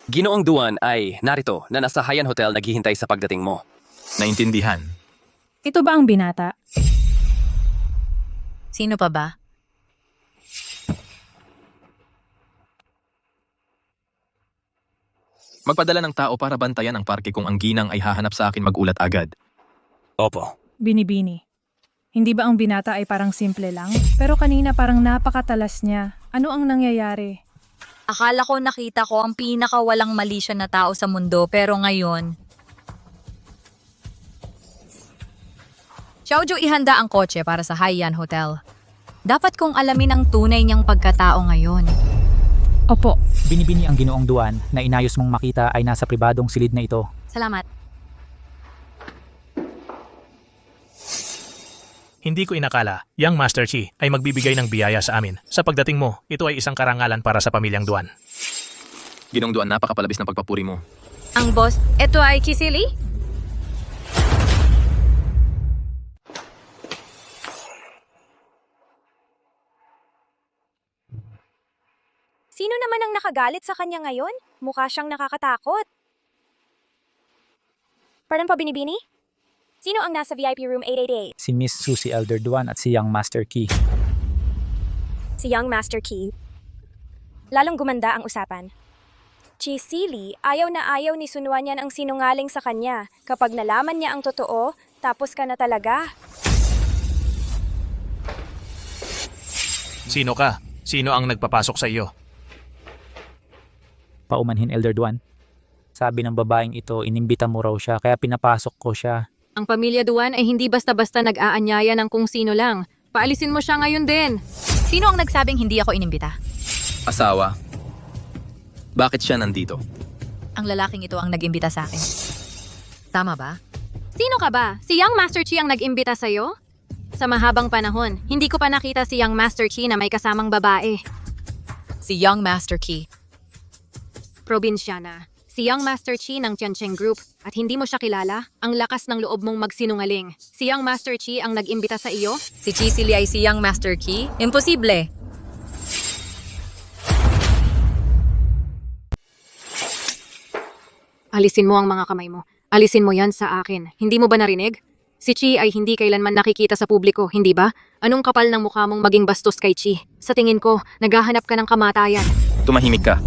Ginoong Duan ay narito na nasa Haiyan Hotel naghihintay sa pagdating mo. Naintindihan. Ito ba ang binata? Sino pa ba? Magpadala ng tao para bantayan ang parke kung ang ginang ay hahanap sa akin magulat agad. Opo. Binibini. Hindi ba ang binata ay parang simple lang? Pero kanina parang napakatalas niya. Ano ang nangyayari? Akala ko nakita ko ang pinakawalang mali siya na tao sa mundo, pero ngayon... Xiaoju, ihanda ang kotse para sa Haiyan Hotel. Dapat kong alamin ang tunay niyang pagkatao ngayon. Opo. Binibini ang Ginoong Duan na inayos mong makita ay nasa pribadong silid na ito. Salamat. Hindi ko inakala, Young Master Chi ay magbibigay ng biyaya sa amin. Sa pagdating mo, ito ay isang karangalan para sa pamilyang Duan. Ginong Duan, napakapalabis ng pagpapuri mo. Ang boss, ito ay Chisili? Sino naman ang nakagalit sa kanya ngayon? Mukha siyang nakakatakot. Pardon po, Binibini? Sino ang nasa VIP room 888? Si Miss Susie Elder Duan at si Young Master Key. Si Young Master Key. Lalong gumanda ang usapan. Chisili, ayaw na ayaw ni Sunwanyan ang sinungaling sa kanya. Kapag nalaman niya ang totoo, tapos ka na talaga. Sino ka? Sino ang nagpapasok sa iyo? Paumanhin Elder Duan. Sabi ng babaeng ito, inimbita mo raw siya kaya pinapasok ko siya. Ang pamilya Duan ay hindi basta-basta nag-aanyaya ng kung sino lang. Paalisin mo siya ngayon din. Sino ang nagsabing hindi ako inimbita? Asawa. Bakit siya nandito? Ang lalaking ito ang nag-imbita sa akin. Tama ba? Sino ka ba? Si Young Master Chi ang nag-imbita sa'yo? Sa mahabang panahon, hindi ko pa nakita si Young Master Chi na may kasamang babae. Si Young Master Key. Probinsyana. Si Young Master Chi ng Tiancheng Group at hindi mo siya kilala, ang lakas ng loob mong magsinungaling. Si Young Master Chi ang nag-imbita sa iyo? Si Chisili ay si Young Master Key? Imposible. Alisin mo ang mga kamay mo. Alisin mo yan sa akin. Hindi mo ba narinig? Si Chi ay hindi kailanman nakikita sa publiko, hindi ba? Anong kapal ng mukha mong maging bastos kay Chi? Sa tingin ko, naghahanap ka ng kamatayan. Tumahimik ka.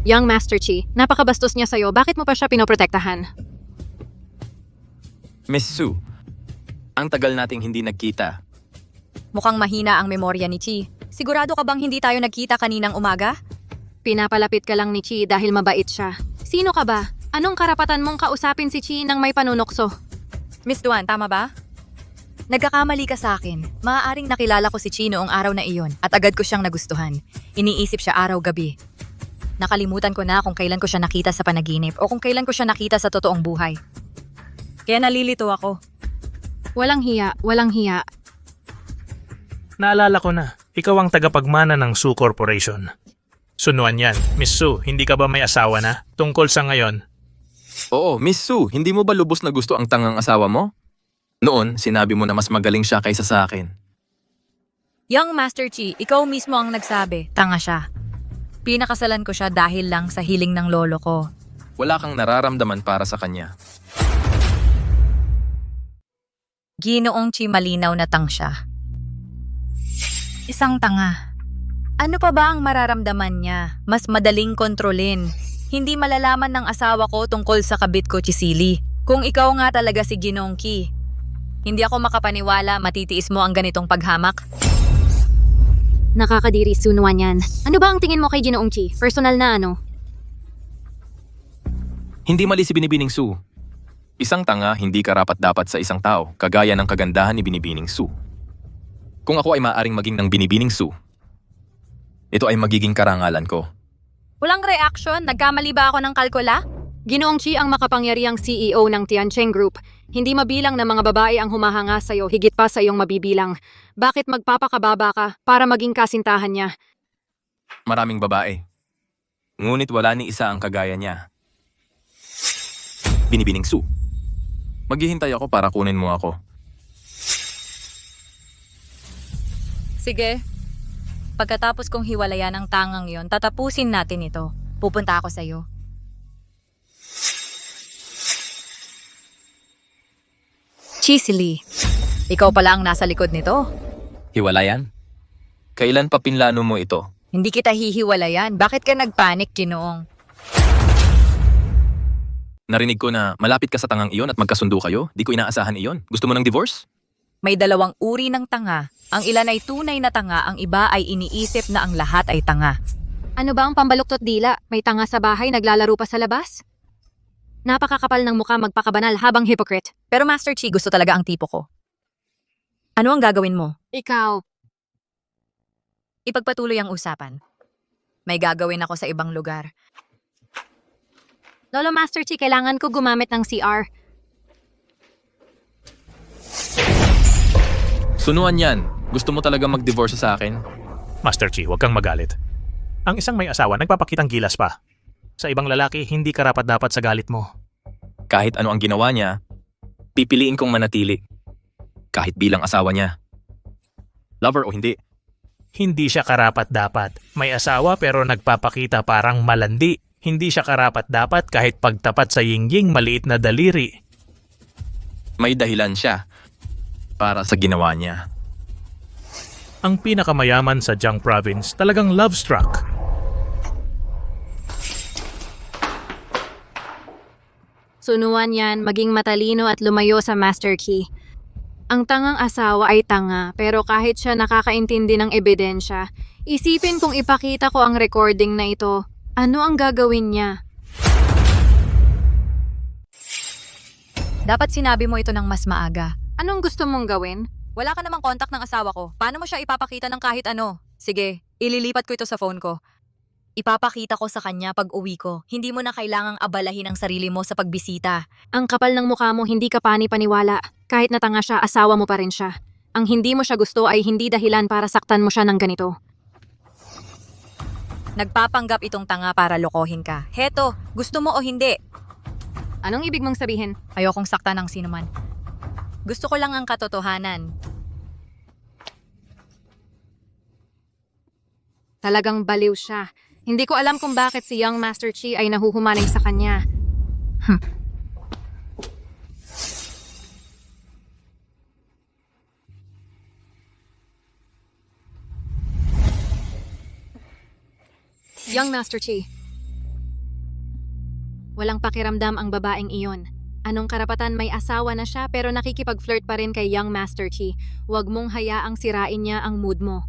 Young Master Chi, napakabastos niya sa'yo. Bakit mo pa siya pinoprotektahan? Miss Su, ang tagal nating hindi nagkita. Mukhang mahina ang memorya ni Chi. Sigurado ka bang hindi tayo nagkita kaninang umaga? Pinapalapit ka lang ni Chi dahil mabait siya. Sino ka ba? Anong karapatan mong kausapin si Chi nang may panunokso? Miss Duan, tama ba? Nagkakamali ka sa akin. Maaaring nakilala ko si Chi noong araw na iyon at agad ko siyang nagustuhan. Iniisip siya araw-gabi. Nakalimutan ko na kung kailan ko siya nakita sa panaginip o kung kailan ko siya nakita sa totoong buhay. Kaya nalilito ako. Walang hiya, walang hiya. Naalala ko na, ikaw ang tagapagmana ng Su Corporation. Sunuan yan. Miss Su, hindi ka ba may asawa na? Tungkol sa ngayon. Oo, Miss Su, hindi mo ba lubos na gusto ang tangang asawa mo? Noon, sinabi mo na mas magaling siya kaysa sa akin. Young Master Chi, ikaw mismo ang nagsabi. Tanga siya. Pinakasalan ko siya dahil lang sa hiling ng lolo ko. Wala kang nararamdaman para sa kanya. Ginoong Chi, malinaw na tang siya. Isang tanga. Ano pa ba ang mararamdaman niya? Mas madaling kontrolin. Hindi malalaman ng asawa ko tungkol sa kabit ko, Chisili. Kung ikaw nga talaga si Ginoong Ki, hindi ako makapaniwala matitiis mo ang ganitong paghamak. Nakakadiri, Sunwan yan. Ano ba ang tingin mo kay Ginoong Chi? Personal na ano? Hindi mali si Binibining Su. Isang tanga hindi karapat-dapat sa isang tao, kagaya ng kagandahan ni Binibining Su. Kung ako ay maaaring maging ng Binibining Su, ito ay magiging karangalan ko. Walang reaction? Nagkamali ba ako ng kalkula? Ginoong Chi ang makapangyarihang CEO ng Tiancheng Group. Hindi mabilang na mga babae ang humahanga sa'yo, higit pa sa iyong mabibilang. Bakit magpapakababa ka para maging kasintahan niya? Maraming babae. Ngunit wala ni isa ang kagaya niya. Binibining Su, maghihintay ako para kunin mo ako. Sige. Pagkatapos kong hiwalayan ang tangang yon, tatapusin natin ito. Pupunta ako sa'yo. Chisili, ikaw pala ang nasa likod nito. Hiwalayan? Kailan pa pinlano mo ito? Hindi kita hihiwalayan. Bakit ka nagpanik, Ginoong? Narinig ko na malapit ka sa tangang iyon at magkasundo kayo. Di ko inaasahan iyon. Gusto mo ng divorce? May dalawang uri ng tanga. Ang ilan ay tunay na tanga, ang iba ay iniisip na ang lahat ay tanga. Ano ba ang pambaluktot dila? May tanga sa bahay, naglalaro pa sa labas? Napakakapal ng mukha magpakabanal habang hypocrite. Pero Master Chi, gusto talaga ang tipo ko. Ano ang gagawin mo? Ikaw, Ipagpatuloy ang usapan. May gagawin ako sa ibang lugar. Lolo Master Chi, kailangan ko gumamit ng CR. Sunuan yan. Gusto mo talaga mag-divorce sa akin? Master Chi, huwag kang magalit. Ang isang may asawa nagpapakitang gilas pa. Sa ibang lalaki, hindi karapat-dapat sa galit mo. Kahit ano ang ginawa niya, pipiliin kong manatili. Kahit bilang asawa niya. Lover o hindi. Hindi siya karapat-dapat. May asawa pero nagpapakita parang malandi. Hindi siya karapat-dapat kahit pagtapat sa yingying maliit na daliri. May dahilan siya para sa ginawa niya. Ang pinakamayaman sa Jiang Province talagang love-struck. Sunuan yan, maging matalino at lumayo sa Master Key. Ang tangang asawa ay tanga, pero kahit siya nakakaintindi ng ebidensya, isipin kung ipakita ko ang recording na ito, ano ang gagawin niya? Dapat sinabi mo ito ng mas maaga. Anong gusto mong gawin? Wala ka namang kontak ng asawa ko. Paano mo siya ipapakita ng kahit ano? Sige, ililipat ko ito sa phone ko. Ipapakita ko sa kanya pag uwi ko. Hindi mo na kailangang abalahin ang sarili mo sa pagbisita. Ang kapal ng mukha mo, hindi ka pani-paniwala. Kahit natanga siya, asawa mo pa rin siya. Ang hindi mo siya gusto ay hindi dahilan para saktan mo siya ng ganito. Nagpapanggap itong tanga para lokohin ka. Heto, gusto mo o hindi? Anong ibig mong sabihin? Ayokong saktan ng sinuman. Gusto ko lang ang katotohanan. Talagang baliw siya. Hindi ko alam kung bakit si Young Master Chi ay nahuhumaling sa kanya. Young Master Chi. Walang pakiramdam ang babaeng iyon. Anong karapatan, may asawa na siya pero nakikipag-flirt pa rin kay Young Master Chi. Huwag mong hayaang sirain niya ang mood mo.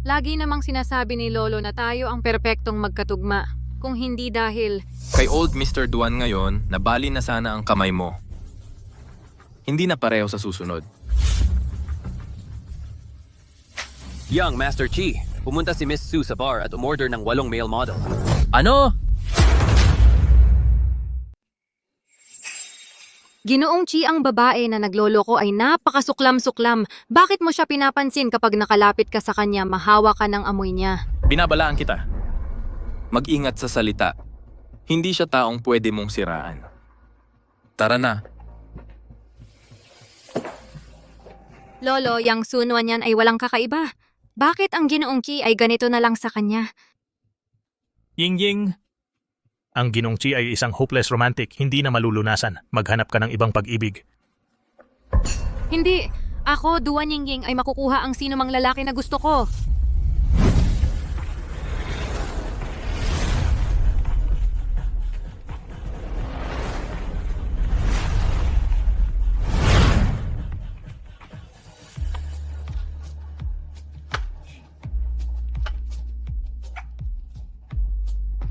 Lagi namang sinasabi ni Lolo na tayo ang perpektong magkatugma. Kung hindi dahil... Kay old Mr. Duan ngayon, nabali na sana ang kamay mo. Hindi na pareho sa susunod. Young Master Chi, pumunta si Miss Su sa bar at umorder ng 8 male model. Ano? Ginoong Chi, ang babae na nagloloko ay napakasuklam-suklam. Bakit mo siya pinapansin kapag nakalapit ka sa kanya, mahawa ka ng amoy niya? Binabalaan kita. Mag-ingat sa salita. Hindi siya taong pwede mong siraan. Tara na. Lolo, yang sunuan niyan ay walang kakaiba. Bakit ang Ginoong Chi ay ganito na lang sa kanya? Ying-ying. Ang Ginong Chi ay isang hopeless romantic, hindi na malulunasan. Maghanap ka ng ibang pag-ibig. Hindi. Ako, Duan Yingying, ay makukuha ang sino mang lalaki na gusto ko.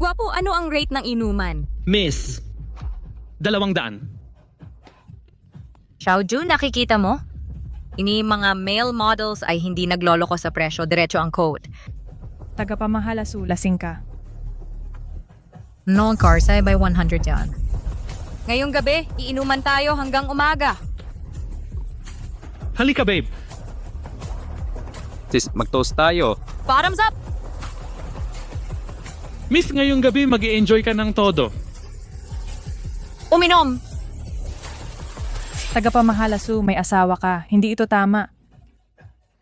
Gwapo, ano ang rate ng inuman? Miss, 200. Xiaoju, nakikita mo? Ini mga male models ay hindi nagloloko sa presyo, diretso ang code. Tagapamahala Su, lasing ka. No cars ay by 100 yan. Ngayong gabi, iinuman tayo hanggang umaga. Halika, babe. Sis, mag-toast tayo. Bottoms up! Miss, ngayong gabi mag-i-enjoy ka ng todo. Uminom! Tagapamahala Su, may asawa ka. Hindi ito tama.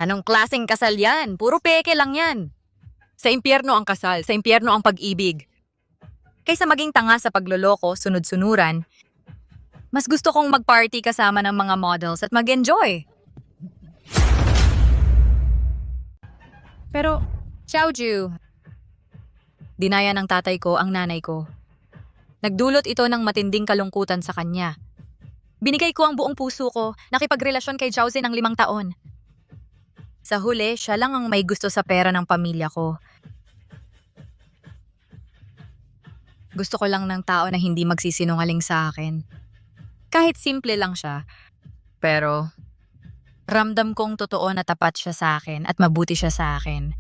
Anong klaseng kasal yan? Puro peke lang yan. Sa impyerno ang kasal, sa impyerno ang pag-ibig. Kaysa maging tanga sa pagloloko, sunod-sunuran, mas gusto kong mag-party kasama ng mga models at mag-enjoy. Pero, Xiaoju, dinaya ng tatay ko ang nanay ko. Nagdulot ito ng matinding kalungkutan sa kanya. Binigay ko ang buong puso ko, nakipagrelasyon kay Jowsy ng 5 taon. Sa huli, siya lang ang may gusto sa pera ng pamilya ko. Gusto ko lang ng tao na hindi magsisinungaling sa akin. Kahit simple lang siya. Pero, ramdam kong totoo na tapat siya sa akin at mabuti siya sa akin.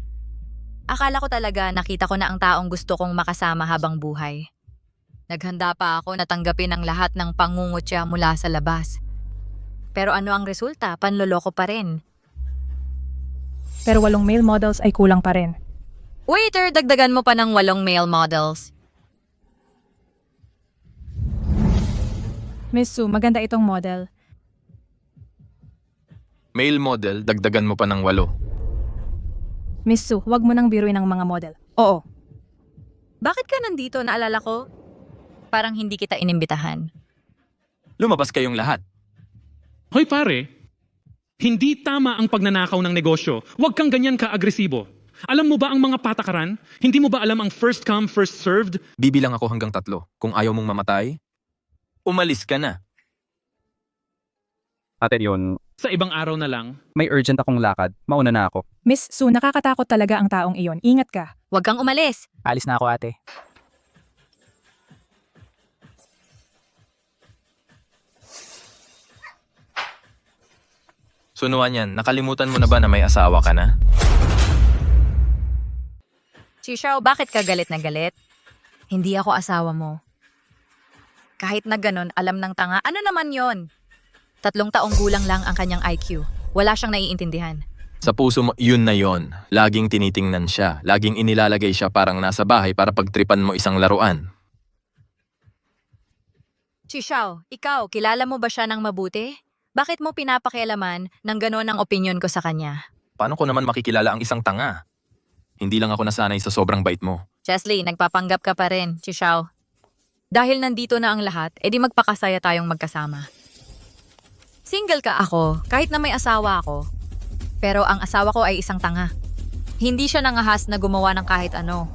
Akala ko talaga nakita ko na ang taong gusto kong makasama habang buhay. Naghanda pa ako na tanggapin ang lahat ng pangungutya mula sa labas. Pero ano ang resulta? Panloloko pa rin. Pero 8 male models ay kulang pa rin. Waiter, dagdagan mo pa ng 8 male models. Miss Sue, maganda itong model. Male model, dagdagan mo pa ng 8. Miss Sue, huwag mo nang biruin ang mga model. Oo. Bakit ka nandito? Naalala ko? Parang hindi kita inimbitahan. Lumabas kayong lahat. Hoy pare, hindi tama ang pagnanakaw ng negosyo. Huwag kang ganyan ka-agresibo. Alam mo ba ang mga patakaran? Hindi mo ba alam ang first come, first served? Bibilang ako hanggang 3. Kung ayaw mong mamatay, umalis ka na. Ate yun, Sa ibang araw na lang. may urgent akong lakad. Mauna na ako. Miss Sue, nakakatakot talaga ang taong iyon. Ingat ka. Huwag kang umalis. Alis na ako, ate. Sunuan yan, nakalimutan mo na ba na may asawa ka na? Chishaw, bakit ka galit na galit? Hindi ako asawa mo. Kahit na ganon, alam ng tanga, ano naman yon? 3 taong gulang lang ang kanyang IQ. Wala siyang naiintindihan. Sa puso mo, yun na yon. Laging tinitingnan siya. Laging inilalagay siya parang nasa bahay para pagtripan mo isang laruan. Chishaw, ikaw, kilala mo ba siya ng mabuti? Bakit mo pinapakialaman ng ganon ang opinyon ko sa kanya? Paano ko naman makikilala ang isang tanga? Hindi lang ako nasanay sa sobrang bait mo. Chesley, nagpapanggap ka pa rin, Chishaw. Dahil nandito na ang lahat, edi magpakasaya tayong magkasama. Single ka ako, kahit na may asawa ako. Pero ang asawa ko ay isang tanga. Hindi siya nangahas na gumawa ng kahit ano.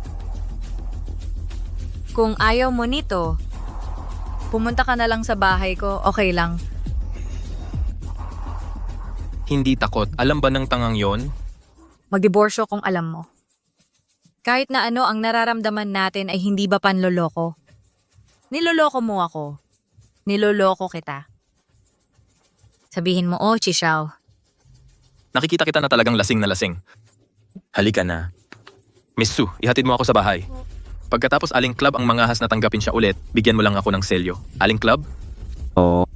Kung ayaw mo nito, pumunta ka na lang sa bahay ko, okay lang. Hindi takot. Alam ba ng tangang yon? Magdiborsyo kung alam mo. Kahit na ano ang nararamdaman natin ay hindi ba panloloko? Niloloko mo ako. Niloloko kita. Sabihin mo, oh, Chishaw. Nakikita kita na talagang lasing na lasing. Halika na. Miss Sue, ihatid mo ako sa bahay. Pagkatapos aling club ang mangahas na tanggapin siya ulit, bigyan mo lang ako ng selyo. Aling club? Oo.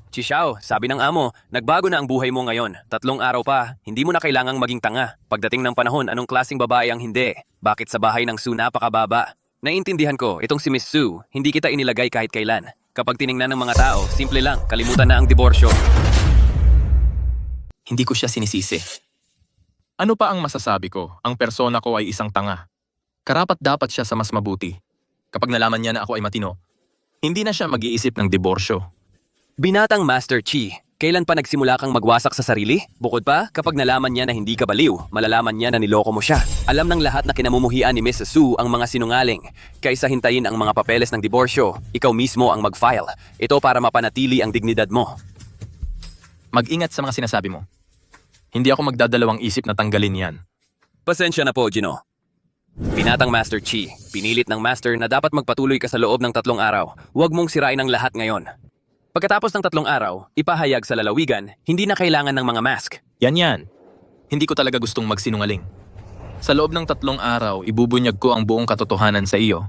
Chishaw, sabi ng amo, nagbago na ang buhay mo ngayon. 3 araw pa, hindi mo na kailangang maging tanga. Pagdating ng panahon, anong klaseng babae ang hindi? Bakit sa bahay ng Sue napakababa? Naiintindihan ko, itong si Miss Sue, hindi kita inilagay kahit kailan. Kapag tiningnan ng mga tao, simple lang, kalimutan na ang diborsyo. Hindi ko siya sinisisi. Ano pa ang masasabi ko? Ang persona ko ay isang tanga. Karapat dapat siya sa mas mabuti. Kapag nalaman niya na ako ay matino, hindi na siya mag-iisip ng diborsyo. Binatang Master Chi, kailan pa nagsimula kang magwasak sa sarili? Bukod pa, kapag nalaman niya na hindi ka baliw, malalaman niya na niloko mo siya. Alam ng lahat na kinamumuhian ni Mrs. Sue ang mga sinungaling. Kaysa hintayin ang mga papeles ng diborsyo, ikaw mismo ang mag-file. Ito para mapanatili ang dignidad mo. Mag-ingat sa mga sinasabi mo. Hindi ako magdadalawang isip na tanggalin yan. Pasensya na po, Gino. Binatang Master Chi, pinilit ng Master na dapat magpatuloy ka sa loob ng 3 araw. Huwag mong sirain ang lahat ngayon. Pagkatapos ng 3 araw, ipahayag sa lalawigan, hindi na kailangan ng mga mask. Yan. Hindi ko talaga gustong magsinungaling. Sa loob ng 3 araw, ibubunyag ko ang buong katotohanan sa iyo.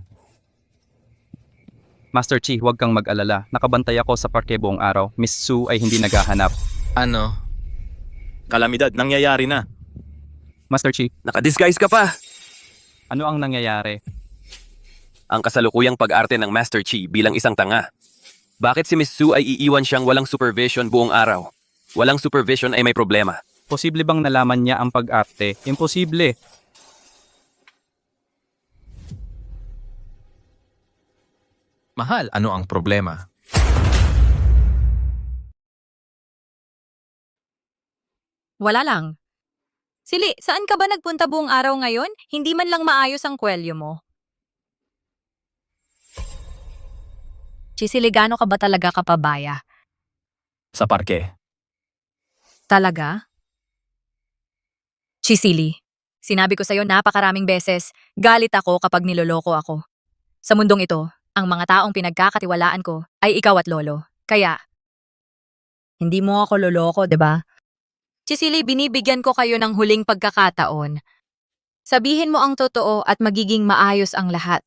Master Chi, huwag kang mag-alala. Nakabantay ako sa parke buong araw. Miss Sue ay hindi naghahanap. Ano? Kalamidad, nangyayari na. Master Chi, Nakadisguise ka pa! ano ang nangyayari? Ang kasalukuyang pag-arte ng Master Chi bilang isang tanga. Bakit si Miss Sue ay iiwan siyang walang supervision buong araw? Walang supervision ay may problema. Posible bang nalaman niya ang pag-arte? Imposible. Mahal, ano ang problema? Wala lang. Sili, saan ka ba nagpunta buong araw ngayon? Hindi man lang maayos ang kwelyo mo. Chisili, gaano ka ba talaga kapabaya? Sa parke. Talaga? Chisili, sinabi ko sa'yo napakaraming beses, galit ako kapag niloloko ako. Sa mundong ito, ang mga taong pinagkakatiwalaan ko ay ikaw at lolo. Kaya, hindi mo ako loloko, 'di ba? Chisili, binibigyan ko kayo ng huling pagkakataon. Sabihin mo ang totoo at magiging maayos ang lahat.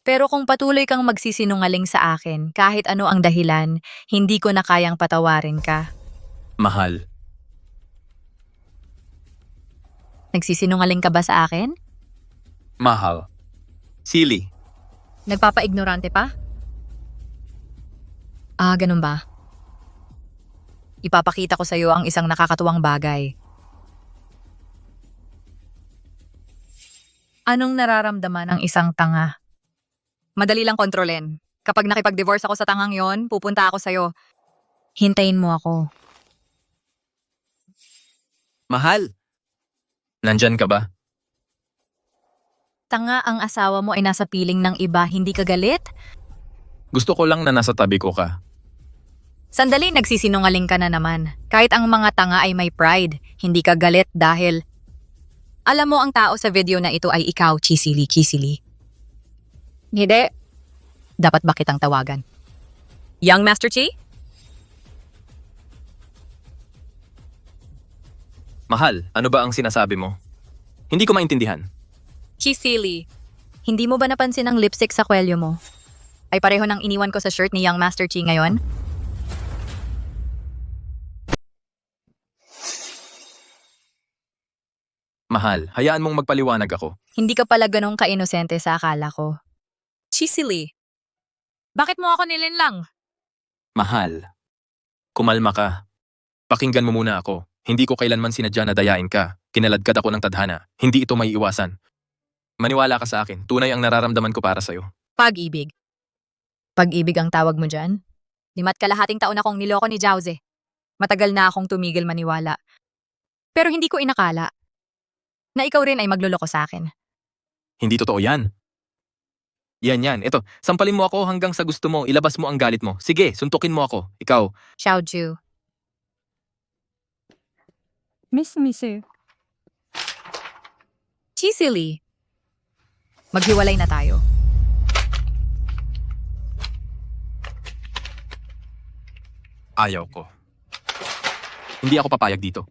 Pero kung patuloy kang magsisinungaling sa akin, kahit ano ang dahilan, hindi ko na kayang patawarin ka. Mahal, Nagsisinungaling ka ba sa akin? mahal. Silly. Nagpapa-ignorante pa? Ah, ganun ba? Ipapakita ko sa'yo ang isang nakakatuwang bagay. Anong nararamdaman ng isang tanga? Madali lang kontrolin. Kapag nakipag-divorce ako sa tangang yon, pupunta ako sa'yo. Hintayin mo ako. Mahal. Nandyan ka ba? Tanga ang asawa mo ay nasa piling ng iba, hindi ka galit? Gusto ko lang na nasa tabi ko ka. Sandali, nagsisinungaling ka na naman. Kahit ang mga tanga ay may pride, hindi ka galit dahil... Alam mo, ang tao sa video na ito ay ikaw, Chisili. Hindi. Dapat ba kitang tawagan? Young Master Chi? Mahal, ano ba ang sinasabi mo? Hindi ko maintindihan. Chisili, hindi mo ba napansin ang lipstick sa kwelyo mo? Ay pareho ng iniwan ko sa shirt ni Young Master Chi ngayon? Mahal, hayaan mong magpaliwanag ako. Hindi ka pala ganong ka-inosente sa akala ko. Chisili, bakit mo ako nilinlang? Mahal, kumalma ka. Pakinggan mo muna ako. Hindi ko kailanman sinadya na dayain ka. Kinaladkad ako ng tadhana. Hindi ito may iwasan. Maniwala ka sa akin. Tunay ang nararamdaman ko para sa'yo. Pag-ibig. Pag-ibig ang tawag mo dyan? 5 taon akong niloko ni Jauze. Matagal na akong tumigil maniwala. Pero hindi ko inakala na ikaw rin ay magluloko sa akin. Hindi totoo yan. Yan. Ito, sampalin mo ako hanggang sa gusto mo. Ilabas mo ang galit mo. Sige, suntukin mo ako. Ikaw. Xiaoju. Miss me, sir. Chisili. Maghiwalay na tayo. Ayaw ko. Hindi ako papayag dito.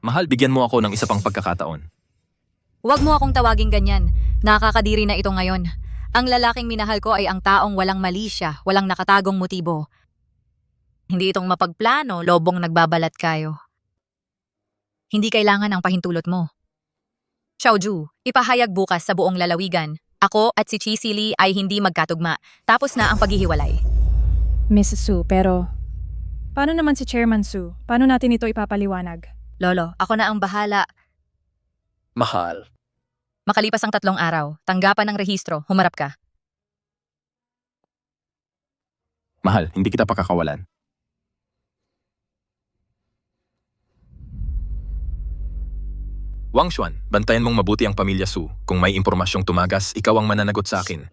Mahal, bigyan mo ako ng isa pang pagkakataon. Huwag mo akong tawaging ganyan. Nakakadiri na ito ngayon. Ang lalaking minahal ko ay ang taong walang mali siya, walang nakatagong motibo. Hindi itong mapagplano, lobong nagbabalat kayo. Hindi kailangan ang pahintulot mo. Xiaoju, ipahayag bukas sa buong lalawigan. Ako at si Chisili ay hindi magkatugma. Tapos na ang paghihiwalay. Miss Su, pero... Paano naman si Chairman Su? Paano natin ito ipapaliwanag? Lolo, ako na ang bahala. Mahal. Makalipas ang 3 araw, tanggapan ng rehistro, humarap ka. Mahal, hindi kita pakakawalan. Wang Xuan, bantayan mong mabuti ang pamilya Su. Kung may impormasyong tumagas, ikaw ang mananagot sa akin.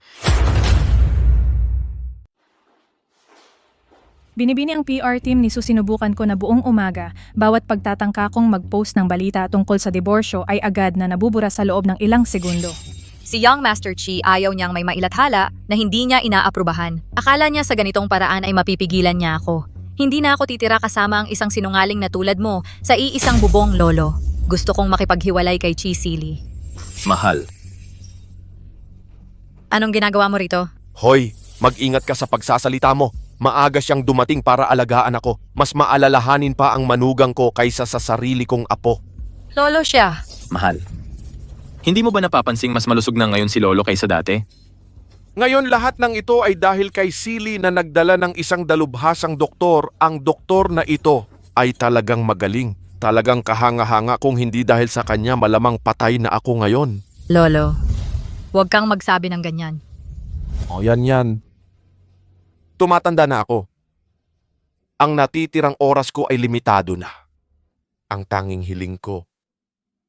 Binibini ang PR team ni Su, sinubukan ko na buong umaga, bawat pagtatangka kong mag-post ng balita tungkol sa diborsyo ay agad na nabubura sa loob ng ilang segundo. Si Young Master Chi ayaw niyang may mailathala na hindi niya inaaprubahan. Akala niya sa ganitong paraan ay mapipigilan niya ako. Hindi na ako titira kasama ang isang sinungaling na tulad mo sa iisang bubong, lolo. Gusto kong makipaghiwalay kay Chisili. Mahal. Anong ginagawa mo rito? Hoy, mag-ingat ka sa pagsasalita mo. Maaga siyang dumating para alagaan ako. Mas maalalahanin pa ang manugang ko kaysa sa sarili kong apo. Lolo siya. Mahal. Hindi mo ba napapansing mas malusog na ngayon si Lolo kaysa dati? Ngayon lahat ng ito ay dahil kay Sili na nagdala ng isang dalubhasang doktor. Ang doktor na ito ay talagang magaling. Talagang kahanga-hanga, kung hindi dahil sa kanya malamang patay na ako ngayon. Lolo, huwag kang magsabi ng ganyan. O yan. Tumatanda na ako. Ang natitirang oras ko ay limitado na. Ang tanging hiling ko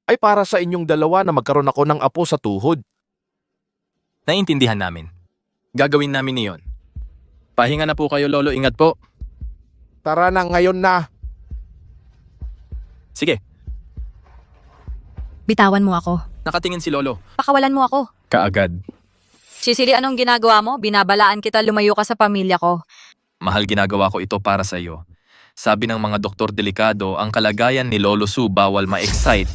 ay para sa inyong dalawa na magkaroon ako ng apo sa tuhod. Naiintindihan namin. Gagawin namin iyon. Pahinga na po kayo, Lolo. Ingat po. Tara na ngayon na. Sige, Bitawan mo ako. nakatingin si Lolo. Pakawalan mo ako. Kaagad. Cecily, anong ginagawa mo? Binabalaan kita lumayo ka sa pamilya ko. Mahal, ginagawa ko ito para sa iyo. Sabi ng mga doktor delikado, ang kalagayan ni Lolo Su bawal ma-excite.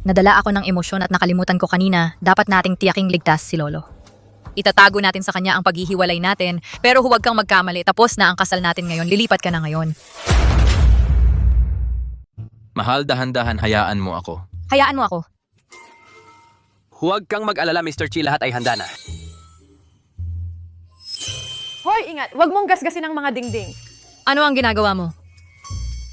Nadala ako ng emosyon at nakalimutan ko kanina, dapat nating tiyaking ligtas si Lolo. Itatago natin sa kanya ang paghihiwalay natin, pero huwag kang magkamali, tapos na ang kasal natin ngayon, lilipat ka na ngayon. Mahal, dahan-dahan, hayaan mo ako. Hayaan mo ako. Huwag kang mag-alala, Mr. Chi, lahat ay handa na. Hoy, ingat! Huwag mong gasgasin ang mga dingding. Ano ang ginagawa mo?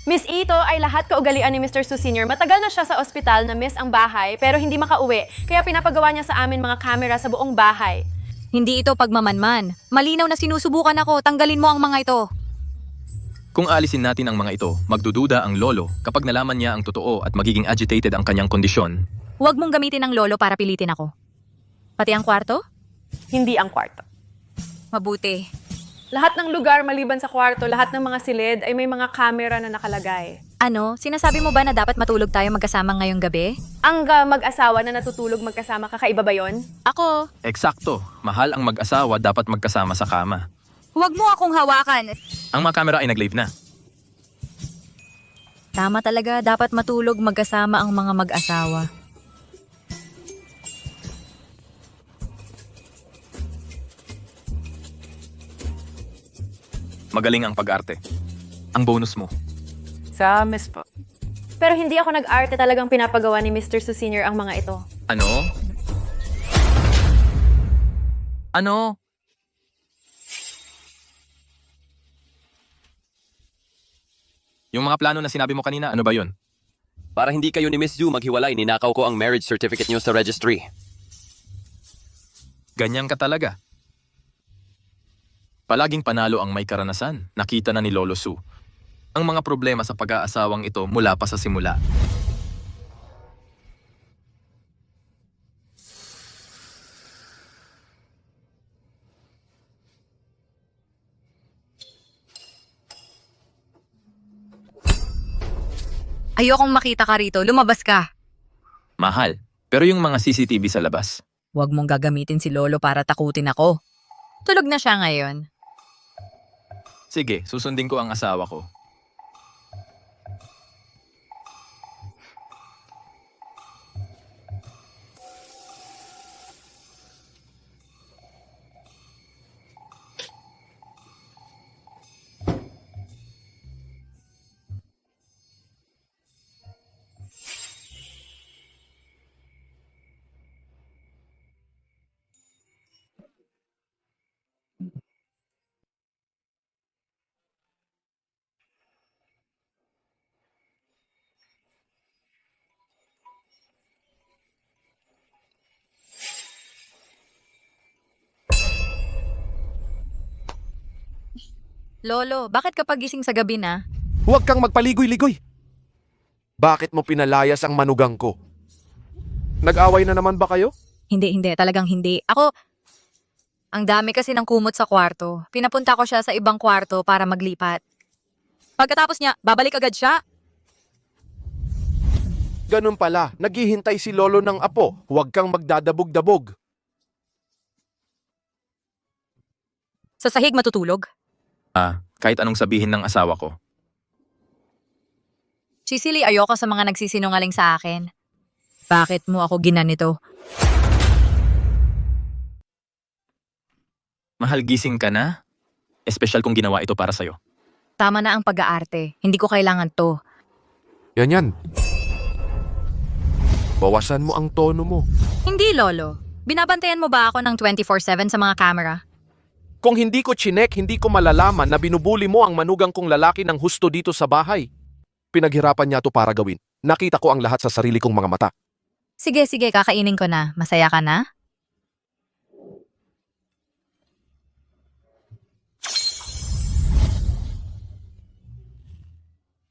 Miss Ito ay lahat kaugalian ni Mr. Su Sr. Matagal na siya sa ospital na miss ang bahay pero hindi makauwi. Kaya pinapagawa niya sa amin mga kamera sa buong bahay. Hindi ito pagmamanman. Malinaw na sinusubukan ako, tanggalin mo ang mga ito. Kung alisin natin ang mga ito, magdududa ang Lolo kapag nalaman niya ang totoo at magiging agitated ang kanyang kondisyon. Huwag mong gamitin ang lolo para pilitin ako. Pati ang kwarto? Hindi ang kwarto. Mabuti. Lahat ng lugar maliban sa kwarto, lahat ng mga silid ay may mga kamera na nakalagay. Ano? Sinasabi mo ba na dapat matulog tayo magkasama ngayong gabi? Ang mag-asawa na natutulog magkasama, kakaiba ba yon? Ako. Eksakto, mahal ang mag-asawa dapat magkasama sa kama. Huwag mo akong hawakan. Ang mga kamera ay nag-live na. Tama talaga, dapat matulog magkasama ang mga mag-asawa. Magaling ang pag-arte. Ang bonus mo. Sa miss po. Pero hindi ako nag-arte, talagang pinapagawa ni Mr. Su Sr. ang mga ito. Ano? Ano? Yung mga plano na sinabi mo kanina, ano ba yun? Para hindi kayo ni Miss Zhu maghiwalay, ninakaw ko ang marriage certificate niyo sa registry. Ganyan ka talaga. Palaging panalo ang may karanasan. Nakita na ni Lolo Su. Ang mga problema sa pag-aasawang ito mula pa sa simula. Ayokong makita ka rito, lumabas ka. Mahal. Pero yung mga CCTV sa labas. Huwag mong gagamitin si Lolo para takutin ako. Tulog na siya ngayon. Sige, susundin ko ang asawa ko. Lolo, bakit kapag gising sa gabi na? Huwag kang magpaligoy-ligoy. Bakit mo pinalayas ang manugang ko? Nag-away na naman ba kayo? Hindi, talagang hindi. Ang dami kasi ng kumot sa kwarto. Pinapunta ko siya sa ibang kwarto para maglipat. Pagkatapos niya, babalik agad siya. Ganun pala, naghihintay si Lolo ng apo. Huwag kang magdadabog-dabog. Sa sahig matutulog. Kahit anong sabihin ng asawa ko. Cecily, ayoko sa mga nagsisinungaling sa akin. Bakit mo ako ginanito? Mahal, gising ka na? Espesyal kong ginawa ito para sa'yo. Tama na ang pag-aarte. Hindi ko kailangan to. Yan. Bawasan mo ang tono mo. Hindi, Lolo. Binabantayan mo ba ako ng 24/7 sa mga camera? Kung hindi ko chinek, hindi ko malalaman na binubuli mo ang manugang kong lalaki ng husto dito sa bahay. Pinaghirapan niya to para gawin. Nakita ko ang lahat sa sarili kong mga mata. Sige, kakainin ko na. Masaya ka na?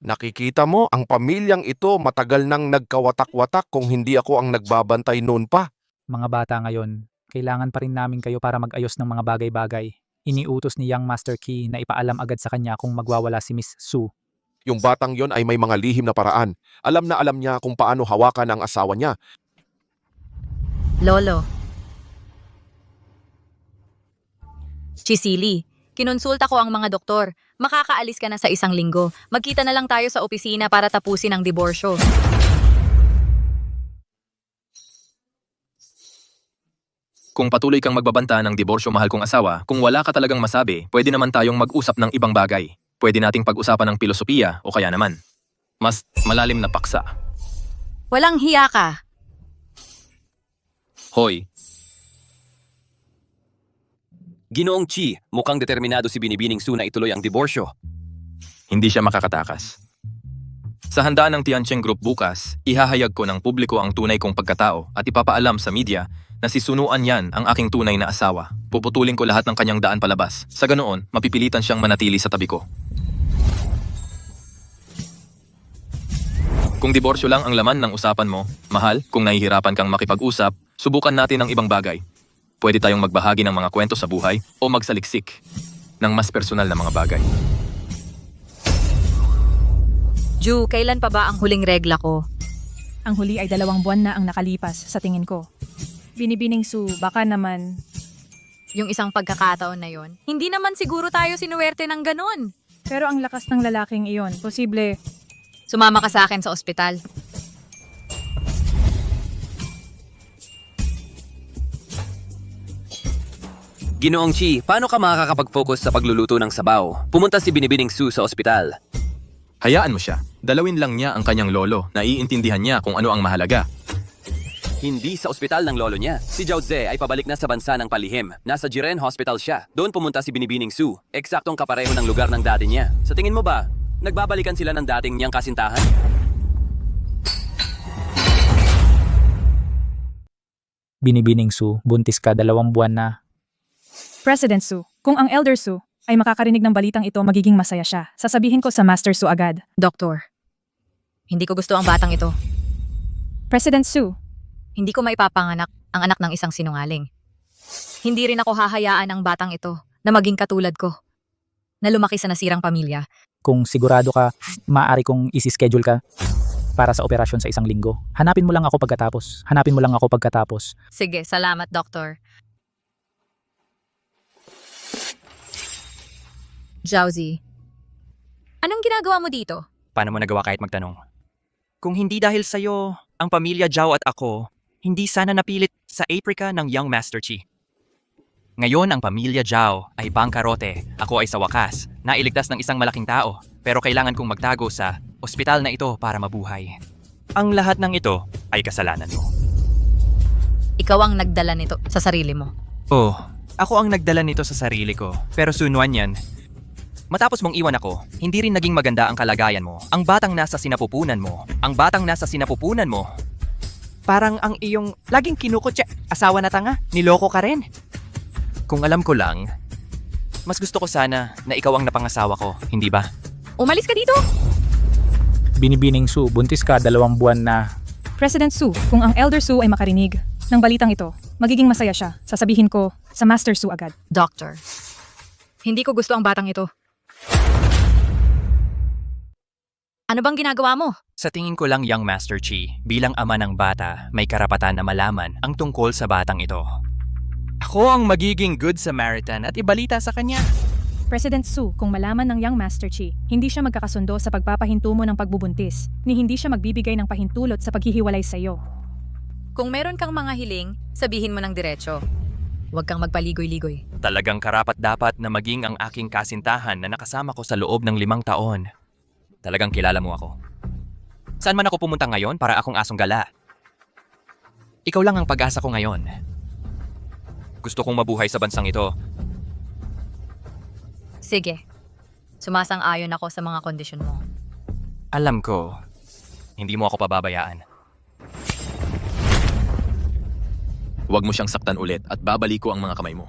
Nakikita mo, ang pamilyang ito matagal nang nagkawatak-watak kung hindi ako ang nagbabantay noon pa. Mga bata ngayon, kailangan pa rin namin kayo para mag-ayos ng mga bagay-bagay. Iniutos ni Young Master Key na ipaalam agad sa kanya kung magwawala si Miss Su. Yung batang yon ay may mga lihim na paraan. Alam na alam niya kung paano hawakan ang asawa niya. Lolo. Chisili, kinonsulta ko ang mga doktor. Makakaalis ka na sa 1 linggo. Magkita na lang tayo sa opisina para tapusin ang diborsyo. Kung patuloy kang magbabanta ng diborsyo, mahal kong asawa, kung wala ka talagang masabi, pwede naman tayong mag-usap ng ibang bagay. Pwede nating pag-usapan ng filosofiya o kaya naman mas malalim na paksa. Walang hiya ka. Hoy, Ginoong Chi, mukhang determinado si Binibining Su na ituloy ang diborsyo. hindi siya makakatakas. Sa handaan ng Tiancheng Group bukas, ihahayag ko ng publiko ang tunay kong pagkatao at ipapaalam sa media na si Sunuan Yan ang aking tunay na asawa. Puputulin ko lahat ng kanyang daan palabas. Sa ganoon, mapipilitan siyang manatili sa tabi ko. Kung diborsyo lang ang laman ng usapan mo, mahal, kung nahihirapan kang makipag-usap, subukan natin ang ibang bagay. Pwede tayong magbahagi ng mga kwento sa buhay o magsaliksik ng mas personal na mga bagay. Ju, kailan pa ba ang huling regla ko? Ang huli ay 2 buwan na ang nakalipas sa tingin ko. Binibining Su, baka naman... Yung isang pagkakataon na yon, hindi naman siguro tayo sinuwerte ng ganon. Pero ang lakas ng lalaking iyon, posible... Sumama ka sa akin sa ospital. Ginoong Chi, paano ka makakapag-focus sa pagluluto ng sabaw? Pumunta si Binibining Su sa ospital. Hayaan mo siya. Dalawin lang niya ang kanyang lolo. Naiintindihan niya kung ano ang mahalaga. Hindi sa ospital ng lolo niya. Si Zhao Ze ay pabalik na sa bansa ng palihim. Nasa Jiren Hospital siya. Doon pumunta si Binibining Su. Eksaktong kapareho ng lugar ng dati niya. Sa tingin mo ba, nagbabalikan sila ng dating niyang kasintahan? Binibining Su, buntis ka 2 buwan na. President Su, kung ang Elder Su ay makakarinig ng balitang ito, magiging masaya siya. Sasabihin ko sa Master Su agad. Doktor, hindi ko gusto ang batang ito. President Su, Hindi ko maipapanganak ang anak ng isang sinungaling. Hindi rin ako hahayaan ang batang ito na maging katulad ko, na lumaki sa nasirang pamilya. Kung sigurado ka, maaari kong isi-schedule ka para sa operasyon sa 1 linggo. Hanapin mo lang ako pagkatapos. Sige, salamat, Doktor. Zhao-Zi, anong ginagawa mo dito? Paano mo nagawa kahit magtanong? Kung hindi dahil sa'yo, ang pamilya Zhao at ako, hindi sana napilit sa Aprika ng Young Master Chi. Ngayon ang pamilya Zhao ay bangkarote. Ako ay sa wakas, nailigtas ng isang malaking tao, pero kailangan kong magtago sa ospital na ito para mabuhay. Ang lahat ng ito ay kasalanan mo. Ikaw ang nagdala nito sa sarili mo. Oh, ako ang nagdala nito sa sarili ko. Pero Sunuan Yan, matapos mong iwan ako, hindi rin naging maganda ang kalagayan mo. Ang batang nasa sinapupunan mo. Parang ang iyong laging kinukutya. Asawa na tanga, niloko ka rin. Kung alam ko lang, mas gusto ko sana na ikaw ang napangasawa ko, hindi ba? Umalis ka dito! Binibining Su, buntis ka 2 buwan na. President Su, kung ang Elder Su ay makarinig ng balitang ito, magiging masaya siya. Sasabihin ko sa Master Su agad. Doctor, hindi ko gusto ang batang ito. Ano bang ginagawa mo? Sa tingin ko lang, Young Master Chi, bilang ama ng bata, may karapatan na malaman ang tungkol sa batang ito. Ako ang magiging Good Samaritan at ibalita sa kanya. President Su, kung malaman ng Young Master Chi, hindi siya magkakasundo sa pagpapahinto mo ng pagbubuntis, ni hindi siya magbibigay ng pahintulot sa paghihiwalay sa iyo. Kung meron kang mga hiling, sabihin mo ng diretso. Huwag kang magpaligoy-ligoy. Talagang karapat-dapat na maging ang aking kasintahan na nakasama ko sa loob ng 5 taon. Talagang kilala mo ako. Saan man ako pumunta ngayon para akong asong gala? Ikaw lang ang pag-asa ko ngayon. Gusto kong mabuhay sa bansang ito. Sige, sumasang-ayon ako sa mga kondisyon mo. Alam ko, hindi mo ako pababayaan. Huwag mo siyang saktan ulit at babalik ko ang mga kamay mo.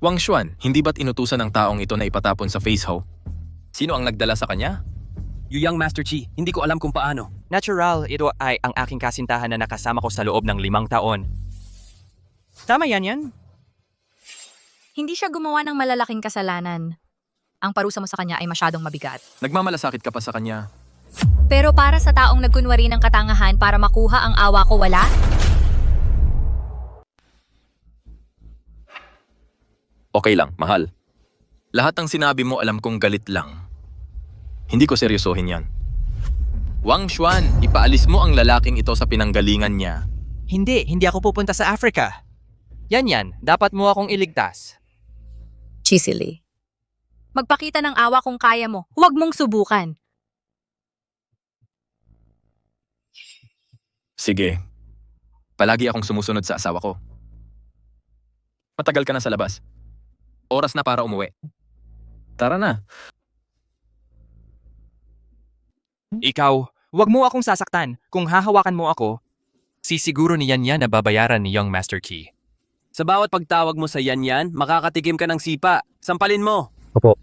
Wang Xuan, hindi ba't inutusan ng taong ito na ipatapon sa Face Ho? Sino ang nagdala sa kanya? Young Master Chi, hindi ko alam kung paano. Natural, ito ay ang aking kasintahan na nakasama ko sa loob ng 5 taon. Tama yan. Hindi siya gumawa ng malalaking kasalanan. Ang parusa mo sa kanya ay masyadong mabigat. Nagmamalasakit ka pa sa kanya. Pero para sa taong nagkunwari ng katangahan para makuha ang awa ko, wala? Okay lang, mahal. Lahat ng sinabi mo alam kong galit lang. Hindi ko seryosohin yan. Wang Xuan, ipaalis mo ang lalaking ito sa pinanggalingan niya. Hindi ako pupunta sa Africa. Yan, dapat mo akong iligtas. Chisili. Magpakita ng awa kung kaya mo. Huwag mong subukan. Sige. Palagi akong sumusunod sa asawa ko. Matagal ka na sa labas. Oras na para umuwi. Tara na. Ikaw, wag mo akong sasaktan. Kung hahawakan mo ako, sisiguro ni Yan na babayaran ni Young Master Key. Sa bawat pagtawag mo sa Yan, makakatikim ka ng sipa. Sampalin mo. Opo.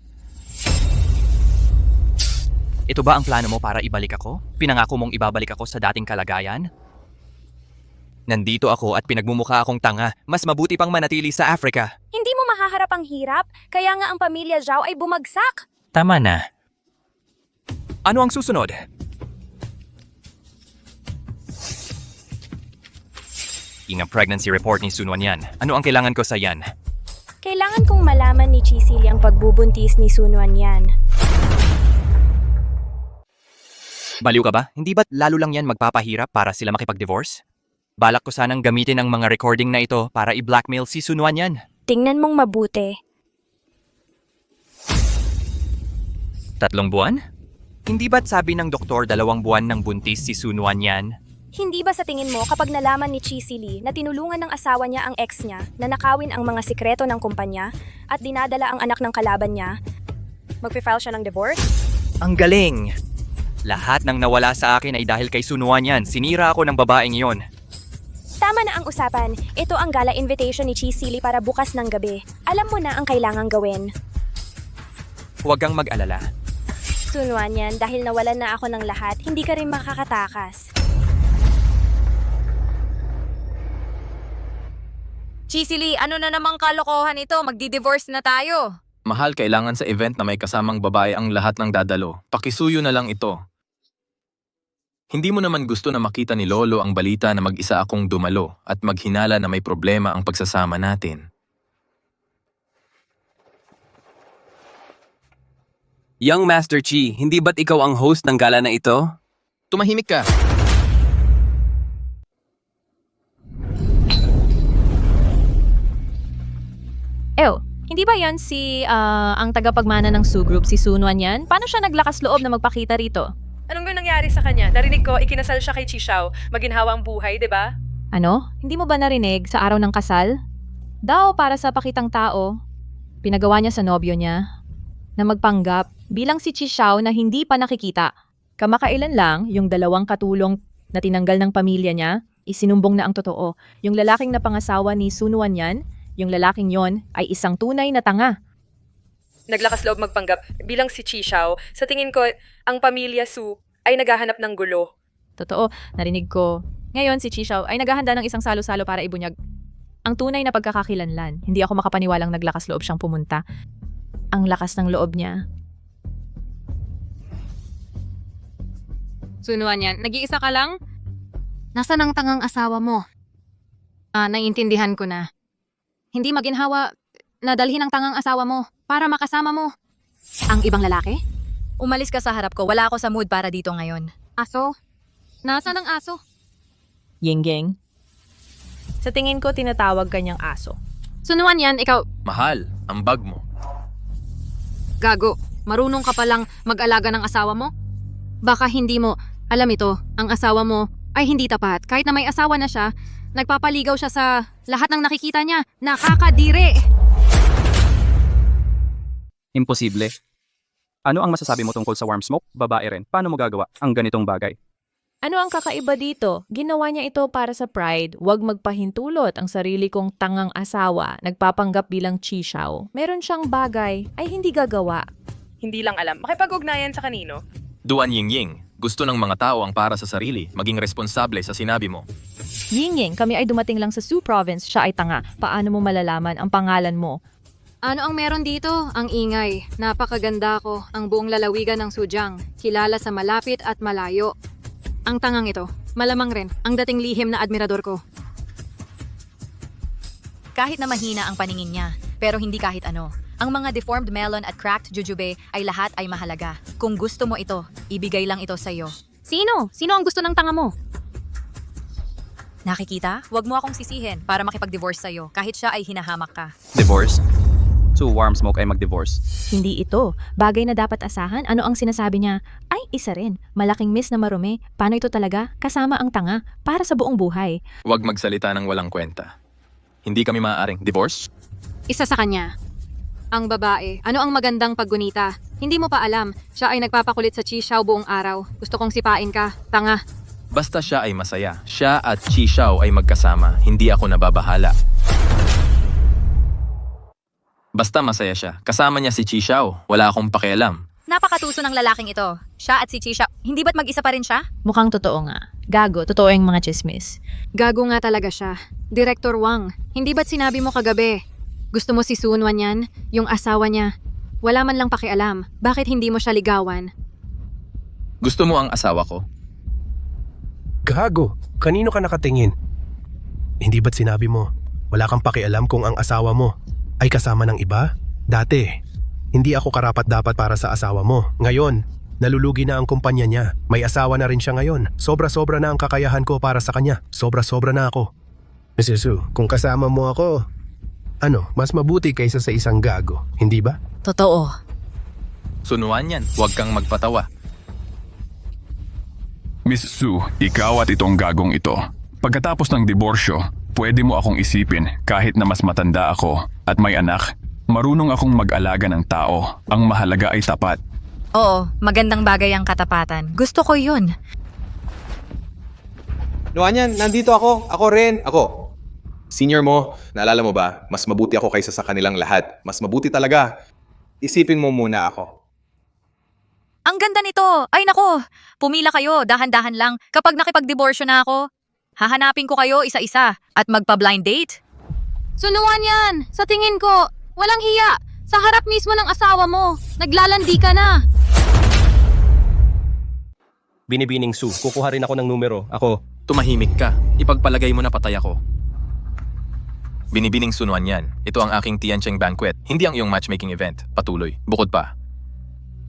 Ito ba ang plano mo para ibalik ako? Pinangako mong ibabalik ako sa dating kalagayan? Nandito ako at pinagmumukha akong tanga. Mas mabuti pang manatili sa Africa. Hindi mo mahaharap ang hirap, kaya nga ang pamilya Zhao ay bumagsak. Tama na. Ano ang susunod? Ingang pregnancy report ni Sunwan Yan. Ano ang kailangan ko sa Yan? Kailangan kong malaman ni Chisili ang pagbubuntis ni Sunwan Yan. Baliw ka ba? Hindi ba't lalo lang yan magpapahirap para sila makipag-divorce? Balak ko sanang gamitin ang mga recording na ito para i-blackmail si Sunwan Yan. Tingnan mong mabuti. 3 buwan? Hindi ba't sabi ng doktor 2 buwan ng buntis si Sunwan Yan? Hindi ba sa tingin mo kapag nalaman ni Chisili na tinulungan ng asawa niya ang ex niya na nakawin ang mga sikreto ng kumpanya at dinadala ang anak ng kalaban niya, magfi-file siya ng divorce? Ang galing! Lahat ng nawala sa akin ay dahil kay Sunwan Yan. Sinira ako ng babaeng yon. Tama na ang usapan. Ito ang gala invitation ni Chisili para bukas ng gabi. Alam mo na ang kailangang gawin. Huwag kang mag-alala. Sunwan Yan, dahil nawalan na ako ng lahat, hindi ka rin makakatakas. Chisili, ano na namang kalokohan ito? Magdi-divorce na tayo. Mahal, kailangan sa event na may kasamang babae ang lahat ng dadalo. Pakisuyo na lang ito. Hindi mo naman gusto na makita ni Lolo ang balita na mag-isa akong dumalo at maghinala na may problema ang pagsasama natin. Young Master Chi, hindi ba't ikaw ang host ng gala na ito? Tumahimik ka! Hindi ba yan ang tagapagmana ng Su Group, si Sunwan Yan? Paano siya naglakas loob na magpakita rito? Anong nangyari sa kanya? Narinig ko, ikinasal siya kay Chi Xiao. Maginhawa ang buhay, di ba? Ano? Hindi mo ba narinig sa araw ng kasal? Daw para sa pakitang tao, pinagawa niya sa nobyo niya na magpanggap bilang si Chi Xiao na hindi pa nakikita. Kamakailan lang, yung 2 katulong na tinanggal ng pamilya niya, isinumbong na ang totoo. Yung lalaking napangasawa ni Sunwan Yan, yung lalaking yon ay isang tunay na tanga. Naglakas loob magpanggap bilang si Chi Xiao. Sa tingin ko, ang pamilya Su ay naghahanap ng gulo. Totoo, narinig ko. Ngayon si Chi Xiao ay naghahanda ng isang salo-salo para ibunyag ang tunay na pagkakakilanlan. Hindi ako makapaniwalang naglakas loob siyang pumunta. Ang lakas ng loob niya. Sunwan Yan, nag-iisa ka lang? Nasaan ang tangang asawa mo? Naiintindihan ko na. Hindi maginhawa na dalhin ang tangang asawa mo para makasama mo. Ang ibang lalaki? Umalis ka sa harap ko. Wala ako sa mood para dito ngayon. Aso? Nasaan ang aso? Yingging. Sa tingin ko, tinatawag kanyang aso. Sunwan Yan, ikaw, Mahal, ang bag mo. gago, marunong ka palang mag-alaga ng asawa mo? Baka hindi mo, alam ito, ang asawa mo ay hindi tapat. Kahit na may asawa na siya, nagpapaligaw siya sa lahat ng nakikita niya. Nakakadiri! Imposible. Ano ang masasabi mo tungkol sa warm smoke? Babae rin. Paano mo gagawa ang ganitong bagay? Ano ang kakaiba dito? Ginawa niya ito para sa pride. Huwag magpahintulot ang sarili kong tangang asawa. Nagpapanggap bilang Chi Xiao. Meron siyang bagay ay hindi gagawa. Hindi lang alam. Makipag-ugnayan sa kanino? Duan Yingying, gusto ng mga tao ang para sa sarili, maging responsable sa sinabi mo. Yingying, kami ay dumating lang sa Sioux Province, siya ay tanga. Paano mo malalaman ang pangalan mo? Ano ang meron dito? Ang ingay. Napakaganda ko. Ang buong lalawigan ng Sujiang. Kilala sa malapit at malayo. Ang tangang ito. Malamang rin. Ang dating lihim na admirador ko. Kahit na mahina ang paningin niya, pero hindi kahit ano. Ang mga deformed melon at cracked jujube ay lahat ay mahalaga. Kung gusto mo ito, ibigay lang ito sa iyo. Sino? Sino ang gusto ng tanga mo? Nakikita? Huwag mo akong sisihin para makipag-divorce sa'yo kahit siya ay hinahamak ka. Divorce? So warm smoke ay mag-divorce. Hindi ito. Bagay na dapat asahan. Ano ang sinasabi niya? Ay, isa rin. Malaking miss na marumi. Paano ito talaga? Kasama ang tanga. Para sa buong buhay. Huwag magsalita ng walang kwenta. Hindi kami maaaring divorce? Isa sa kanya. Ang babae. Ano ang magandang paggunita? Hindi mo pa alam. Siya ay nagpapakulit sa Chi Xiao buong araw. Gusto kong sipain ka. Tanga. Basta siya ay masaya. Siya at Chi Xiao ay magkasama. Hindi ako nababahala. Basta masaya siya. Kasama niya si Chi Xiao. Wala akong pakialam. Napakatuso ng lalaking ito. Siya at si Chisha, hindi ba't mag-isa pa rin siya? Mukhang totoo nga. Gago, totoo yung mga chismis. Gago nga talaga siya. Director Wang, hindi ba't sinabi mo kagabi? Gusto mo si Sunwan yan? Yung asawa niya? Wala man lang pakialam. Bakit hindi mo siya ligawan? Gusto mo ang asawa ko? Gago, kanino ka nakatingin? Hindi ba't sinabi mo, wala kang pakialam kung ang asawa mo ay kasama ng iba? Dati, hindi ako karapat-dapat para sa asawa mo. Ngayon, nalulugi na ang kumpanya niya. May asawa na rin siya ngayon. Sobra-sobra na ang kakayahan ko para sa kanya. Sobra-sobra na ako. Mr. Su, kung kasama mo ako, mas mabuti kaysa sa isang gago, hindi ba? Totoo. Sunuan yan. Huwag kang magpatawa. Miss Su, ikaw at itong gagong ito. Pagkatapos ng diborsyo, pwede mo akong isipin kahit na mas matanda ako at may anak. Marunong akong mag-alaga ng tao. Ang mahalaga ay tapat. Oo, magandang bagay ang katapatan. Gusto ko yun. Noanyan, nandito ako. Ako rin. Ako. Senior mo, naalala mo ba, mas mabuti ako kaysa sa kanilang lahat. Mas mabuti talaga. Isipin mo muna ako. Ang ganda nito! Ay nako! Pumila kayo, dahan-dahan lang. Kapag nakipag-diborsyo na ako, hahanapin ko kayo isa-isa at magpa-blind date. Sunuan yan! Sa tingin ko, walang hiya! Sa harap mismo ng asawa mo, naglalandi ka na! Binibining Su, kukuha rin ako ng numero. Ako. Tumahimik ka. Ipagpalagay mo na patay ako. Binibining Sunuan yan. Ito ang aking Tiancheng banquet. Hindi ang iyong matchmaking event. Patuloy. Bukod pa.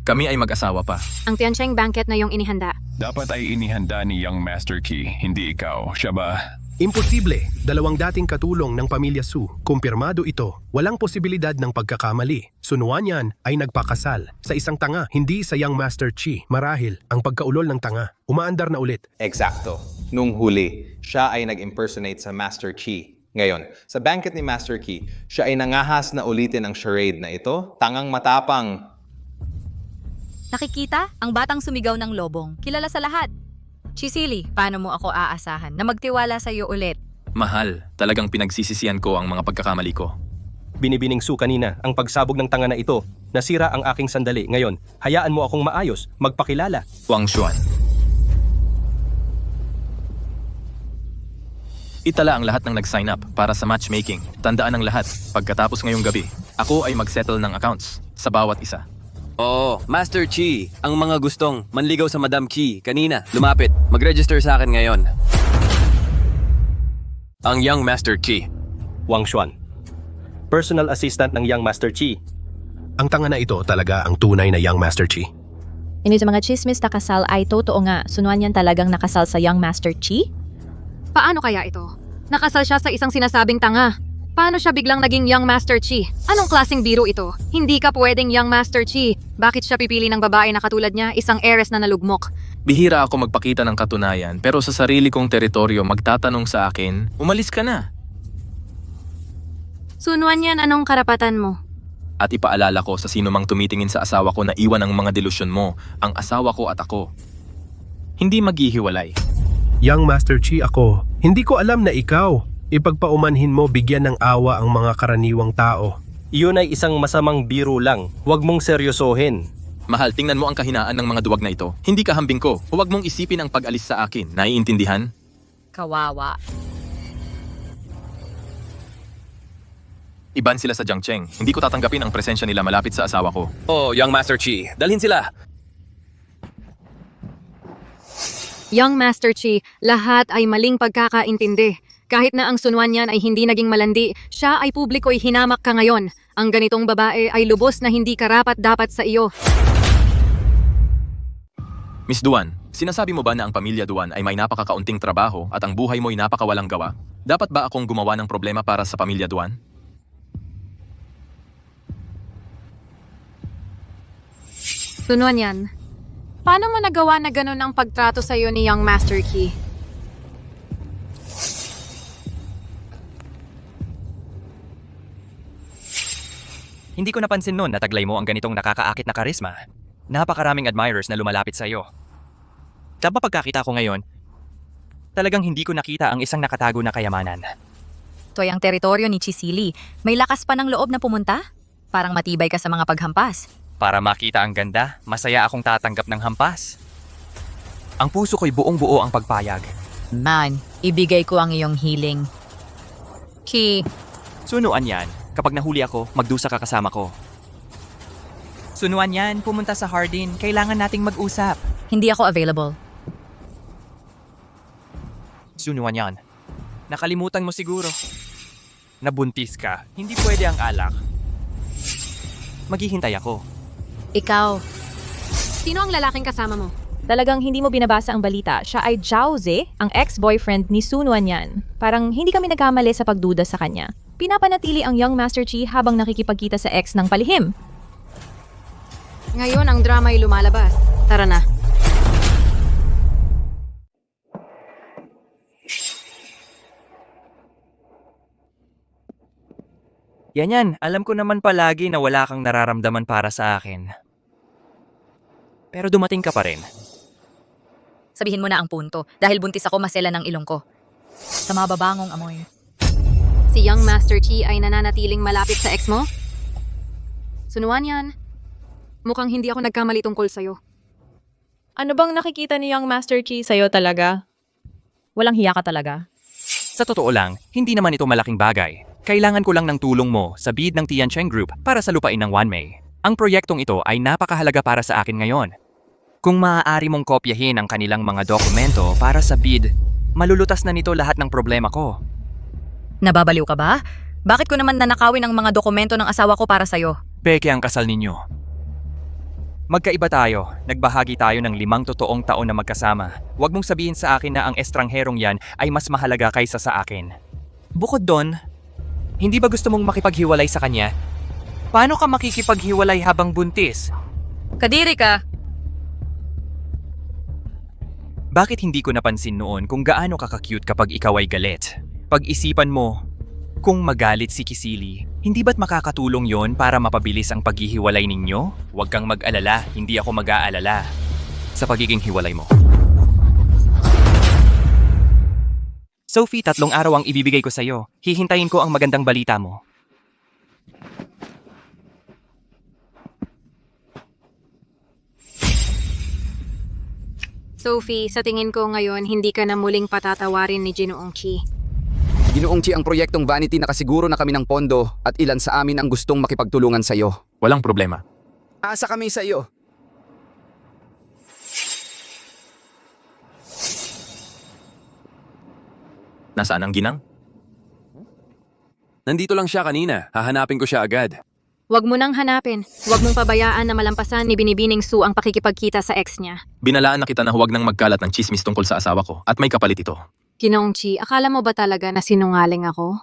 Kami ay mag-asawa pa. Ang Tiancheng banquet na yung inihanda. Dapat ay inihanda ni Young Master Qi, hindi ikaw. Siya ba? Imposible. Dalawang dating katulong ng pamilya Su. Kumpirmado ito. Walang posibilidad ng pagkakamali. Sunuan yan ay nagpakasal sa isang tanga, hindi sa Young Master Qi. Marahil, ang pagkaulol ng tanga. Umaandar na ulit. Eksakto. Nung huli, siya ay nag-impersonate sa Master Qi. Ngayon, sa banquet ni Master Qi, siya ay nangahas na ulitin ang charade na ito. Tangang matapang. Nakikita? Ang batang sumigaw ng lobong. Kilala sa lahat. Chisili, paano mo ako aasahan na magtiwala sa iyo ulit? Mahal, talagang pinagsisisihan ko ang mga pagkakamali ko. Binibining Su kanina, ang pagsabog ng tanga na ito. Nasira ang aking sandali. Ngayon, hayaan mo akong maayos, magpakilala. Wang Xuan. Itala ang lahat ng nag-sign up para sa matchmaking. Tandaan ang lahat, pagkatapos ngayong gabi, ako ay mag-settle ng accounts sa bawat isa. Oo, Master Qi, ang mga gustong manligaw sa Madam Qi kanina, lumapit, mag-register sa akin ngayon. Ang Young Master Qi. Wang Xuan. Personal assistant ng Young Master Qi. Ang tanga na ito talaga ang tunay na Young Master Qi. Ini sa mga chismis na kasal ay totoo nga. Sunuan yan talagang nakasal sa Young Master Qi? Paano kaya ito? Nakasal siya sa isang sinasabing tanga. Paano siya biglang naging Young Master Qi? Anong klaseng biro ito? Hindi ka pwedeng Young Master Qi. Bakit siya pipili ng babae na katulad niya, isang heiress na nalugmok? Bihira ako magpakita ng katunayan, pero sa sarili kong teritoryo magtatanong sa akin, umalis ka na. Sunuan yan, anong karapatan mo? At ipaalala ko sa sino mang tumitingin sa asawa ko na iwan ang mga delusyon mo, ang asawa ko at ako. Hindi maghihiwalay. Young Master Qi ako. Hindi ko alam na ikaw. Ipagpaumanhin mo bigyan ng awa ang mga karaniwang tao. Iyon ay isang masamang biro lang. Huwag mong seryosohin. Mahal, tingnan mo ang kahinaan ng mga duwag na ito. Hindi ka hambing ko. Huwag mong isipin ang pag-alis sa akin. Naiintindihan? Kawawa. Iban sila sa Jiangcheng. Hindi ko tatanggapin ang presensya nila malapit sa asawa ko. Oh, Young Master Chi, dalhin sila. Young Master Chi, lahat ay maling pagkakaintindi. Kahit na ang Sunwan yan ay hindi naging malandi, siya ay publiko'y hinamak ka ngayon. Ang ganitong babae ay lubos na hindi karapat-dapat sa iyo. Miss Duan, sinasabi mo ba na ang pamilya Duan ay may napakakaunting trabaho at ang buhay mo'y napakawalang gawa? Dapat ba akong gumawa ng problema para sa pamilya Duan? Sunwan yan. Paano mo nagawa na ganun ang pagtrato sa iyo ni Young Master Ki? Hindi ko napansin noon na taglay mo ang ganitong nakakaakit na karisma. Napakaraming admirers na lumalapit sa iyo. Tama pagkakita ko ngayon, talagang hindi ko nakita ang isang nakatago na kayamanan. Ito ay ang teritoryo ni Chisili. May lakas pa ng loob na pumunta? Parang matibay ka sa mga paghampas. Para makita ang ganda, masaya akong tatanggap ng hampas. Ang puso ko'y buong-buo ang pagpayag. Man, ibigay ko ang iyong healing. Ki, Sunuan yan. Kapag nahuli ako, magdusa ka kasama ko. Sunuan yan, pumunta sa Hardin. Kailangan nating mag-usap. hindi ako available. Sunuan yan. Nakalimutan mo siguro. Nabuntis ka. Hindi pwede ang alak. Maghihintay ako. Ikaw. Sino ang lalaking kasama mo? Talagang hindi mo binabasa ang balita. Siya ay Zhao Ze, ang ex-boyfriend ni Sun Wanyan. Parang hindi kami nagkamali sa pagduda sa kanya. Pinapanatili ang young Master Chi habang nakikipagkita sa ex ng palihim. Ngayon ang drama ay lumalabas. Tara na. Yan. Alam ko naman palagi na wala kang nararamdaman para sa akin. Pero dumating ka pa rin. Sabihin mo na ang punto. Dahil buntis ako, masela ng ilong ko. Sa mababangong amoy. Si young Master Chi ay nananatiling malapit sa ex mo? Sunuan yan. Mukhang hindi ako nagkamali tungkol sa'yo. Ano bang nakikita ni young Master Chi sa'yo talaga? Walang hiya ka talaga. Sa totoo lang, hindi naman ito malaking bagay. Kailangan ko lang ng tulong mo sa bid ng Tiancheng Group para sa lupain ng Wanmei. Ang proyektong ito ay napakahalaga para sa akin ngayon. Kung maaari mong kopyahin ang kanilang mga dokumento para sa bid, malulutas na nito lahat ng problema ko. Nababaliw ka ba? Bakit ko naman nanakawin ang mga dokumento ng asawa ko para sa'yo? Peke ang kasal ninyo. Magkaiba tayo. Nagbahagi tayo ng 5 totoong taon na magkasama. Huwag mong sabihin sa akin na ang estrangherong yan ay mas mahalaga kaysa sa akin. Bukod doon, hindi ba gusto mong makipaghiwalay sa kanya? Paano ka makikipaghiwalay habang buntis? Kadiri ka! Bakit hindi ko napansin noon kung gaano ka-cute kapag ikaw ay galit? Pag-isipan mo, kung magalit si Kisili, hindi ba't makakatulong yon para mapabilis ang paghihiwalay ninyo? Huwag kang mag-alala, hindi ako mag-aalala sa pagiging hiwalay mo. Sophie, 3 araw ang ibibigay ko sa'yo. Hihintayin ko ang magandang balita mo. Sophie, sa tingin ko ngayon, hindi ka na muling patatawarin ni Ginoong Chi. Ginoong Chi, ang proyektong Vanity nakasiguro na kami ng pondo at ilan sa amin ang gustong makipagtulungan sa iyo. Walang problema. Asa kami sa iyo. Nasaan ang ginang? Nandito lang siya kanina. Hahanapin ko siya agad. Huwag mo nang hanapin. Huwag mong pabayaan na malampasan ni Binibining Su ang pakikipagkita sa ex niya. Binalaan na kita na huwag nang magkalat ng chismis tungkol sa asawa ko at may kapalit ito. Ginoong Chi, akala mo ba talaga na sinungaling ako?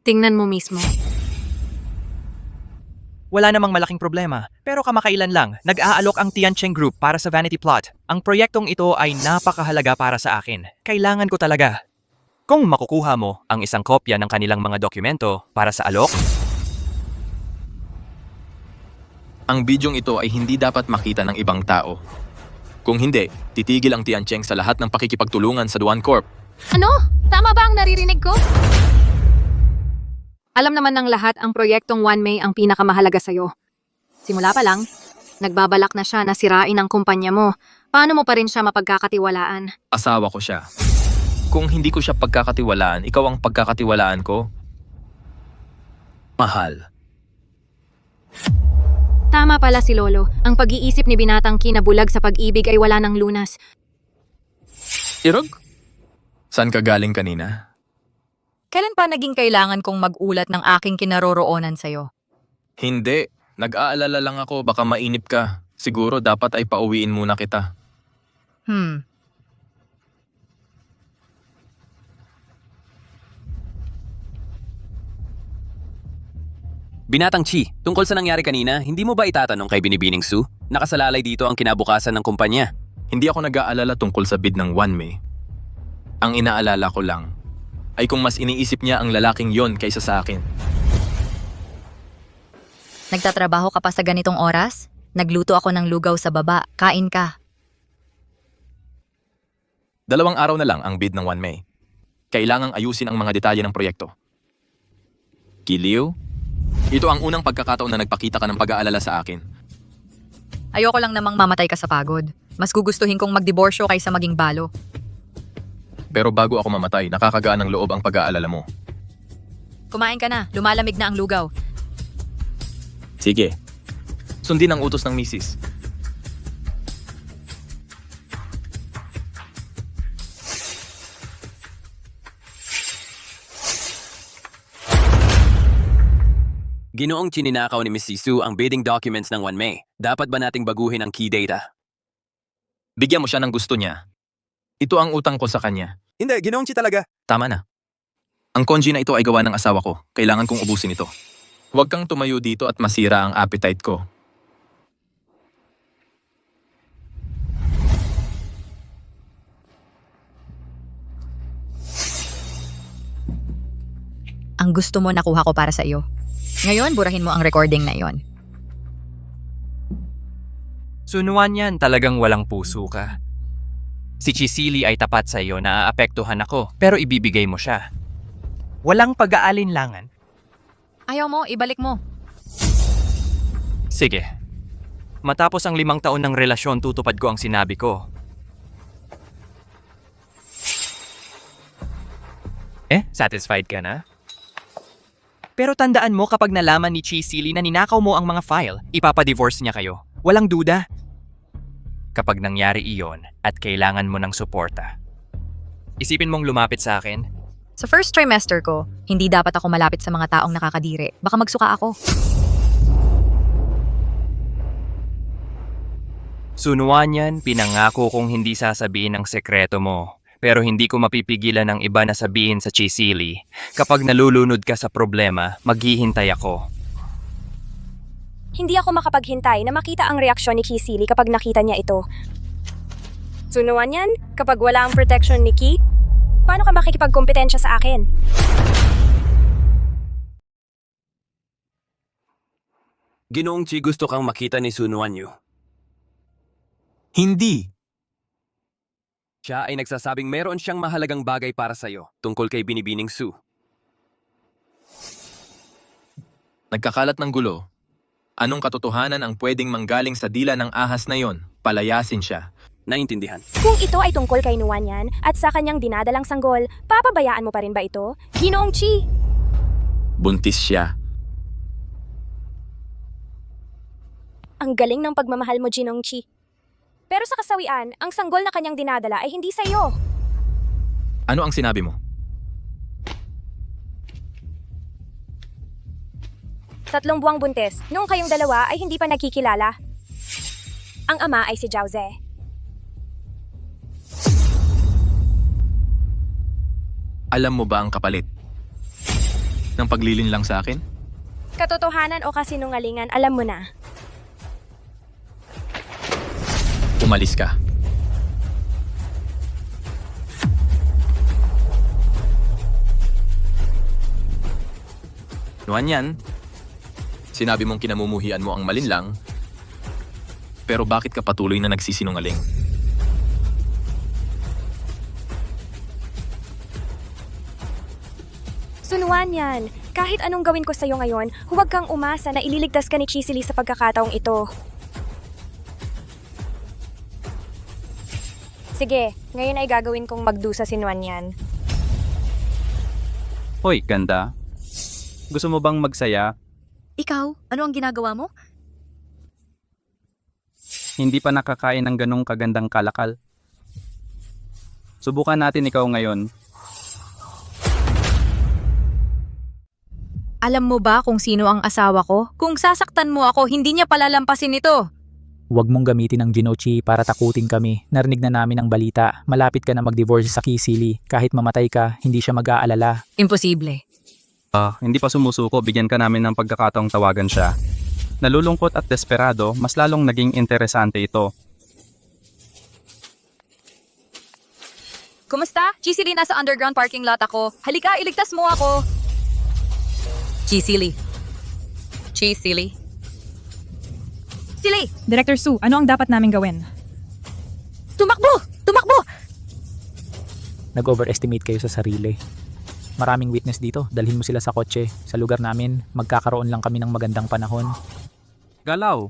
Tingnan mo mismo. Wala namang malaking problema, pero kamakailan lang, nag-aalok ang Tiancheng Group para sa Vanity Plot. Ang proyektong ito ay napakahalaga para sa akin. Kailangan ko talaga. Kung makukuha mo ang isang kopya ng kanilang mga dokumento para sa alok, Ang bidyong ito ay hindi dapat makita ng ibang tao. Kung hindi, titigil ang Tiancheng sa lahat ng pakikipagtulungan sa Duan Corp. Ano? Tama ba ang naririnig ko? Alam naman ng lahat ang proyektong Wanmei ang pinakamahalaga sa'yo. Simula pa lang, Nagbabalak na siya na sirain ang kumpanya mo. Paano mo pa rin siya mapagkakatiwalaan? Asawa ko siya. Kung hindi ko siya pagkakatiwalaan, ikaw ang pagkakatiwalaan ko. Mahal. Tama pala si Lolo. Ang pag-iisip ni Binatang Ki na bulag sa pag-ibig ay wala ng lunas. Irog? Saan ka galing kanina? Kailan pa naging kailangan kong mag-ulat ng aking kinaroroonan sa'yo? Hindi. Nag-aalala lang ako, baka mainip ka. Siguro dapat ay pauwiin muna kita. Binatang Chi, tungkol sa nangyari kanina, hindi mo ba itatanong kay Binibining Su? Nakasalalay dito ang kinabukasan ng kumpanya. Hindi ako nag-aalala tungkol sa bid ng Wanmei. Ang inaalala ko lang ay kung mas iniisip niya ang lalaking yon kaysa sa akin. Nagtatrabaho ka pa sa ganitong oras? Nagluto ako ng lugaw sa baba. Kain ka. 2 araw na lang ang bid ng Wanmei. Kailangang ayusin ang mga detalye ng proyekto. Giliw? Ito ang unang pagkakataon na nagpakita ka ng pag-aalala sa akin. Ayoko lang namang mamatay ka sa pagod. Mas gugustuhin kong magdiborsyo kaysa maging balo. Pero bago ako mamatay, nakakagaan ng loob ang pag-aalala mo. Kumain ka na. Lumalamig na ang lugaw. Sige. Sundin ang utos ng misis. Ginoong chininakaw ni Miss Sisu ang bidding documents ng Wanmei. Dapat ba nating baguhin ang key data? Bigyan mo siya ng gusto niya. Ito ang utang ko sa kanya. Hindi, Ginoong Chi talaga. Tama na. Ang konji na ito ay gawa ng asawa ko. Kailangan kong ubusin ito. Huwag kang tumayo dito at masira ang appetite ko. Ang gusto mo nakuha ko para sa iyo. Ngayon, burahin mo ang recording na iyon. Sunuan yan, talagang walang puso ka. Si Chisili ay tapat sa iyo na aapektuhan ako, pero ibibigay mo siya. Walang pag-aalinlangan. Ayaw mo, ibalik mo. Sige. Matapos ang 5 taon ng relasyon, tutupad ko ang sinabi ko. Satisfied ka na? Pero tandaan mo kapag nalaman ni Chisili na ninakaw mo ang mga file, ipapadivorce niya kayo. Walang duda. Kapag nangyari iyon at kailangan mo ng suporta, isipin mong lumapit sa akin. Sa first trimester ko, hindi dapat ako malapit sa mga taong nakakadiri. Baka magsuka ako. Sunuan yan, pinangako kong hindi sasabihin ang sekreto mo. Pero hindi ko mapipigilan ng iba na sabihin sa Chisili. Kapag nalulunod ka sa problema, maghihintay ako. Hindi ako makapaghintay na makita ang reaksyon ni Chisili kapag nakita niya ito. Sunuan yan, kapag wala ang protection ni Ki, paano ka makikipagkompetensya sa akin? Ginoong Chi, gusto kang makita ni Sunuan Yu. Hindi. Siya ay nagsasabing meron siyang mahalagang bagay para sa'yo tungkol kay Binibining Su. Nagkakalat ng gulo. Anong katotohanan ang pwedeng manggaling sa dila ng ahas na yon? Palayasin siya. Naintindihan. Kung ito ay tungkol kay Nuwanyan at sa kanyang dinadalang sanggol, papabayaan mo pa rin ba ito? Ginoong Chi! Buntis siya. Ang galing ng pagmamahal mo, Ginoong Chi. Pero sa kasawian, ang sanggol na kanyang dinadala ay hindi sa iyo. Ano ang sinabi mo? 3 buwang buntis, noong kayong dalawa ay hindi pa nagkikilala. Ang ama ay si Jiaoze. Alam mo ba ang kapalit ng paglilin lang sa akin? Katotohanan o kasinungalingan, alam mo na. Umalis ka. Nuwanyan, sinabi mong kinamumuhian mo ang malinlang, pero bakit ka patuloy na nagsisinungaling? Sunuan yan. Kahit anong gawin ko sa'yo ngayon, huwag kang umasa na ililigtas ka ni Chisili sa pagkakataong ito. Sige, ngayon ay gagawin kong magdusa si Nuan yan. Hoy, ganda. Gusto mo bang magsaya? Ikaw, ano ang ginagawa mo? Hindi pa nakakain ng ganong kagandang kalakal. Subukan natin ikaw ngayon. Alam mo ba kung sino ang asawa ko? Kung sasaktan mo ako, hindi niya palalampasin ito. Huwag mong gamitin ang Ginochi para takutin kami. Narinig na namin ang balita. Malapit ka na mag-divorce sa Kisili. Kahit mamatay ka, hindi siya mag-aalala. Imposible. Hindi pa sumusuko, bigyan ka namin ng pagkakataong tawagan siya. Nalulungkot at desperado, mas lalong naging interesante ito. Kumusta? Chisili, nasa underground parking lot ako. Halika, iligtas mo ako. Chisili. Chisili. Sili! Director Su, ano ang dapat namin gawin? Tumakbo! Tumakbo! Nag-overestimate kayo sa sarili. Maraming witness dito. Dalhin mo sila sa kotse. Sa lugar namin, magkakaroon lang kami ng magandang panahon. Galaw!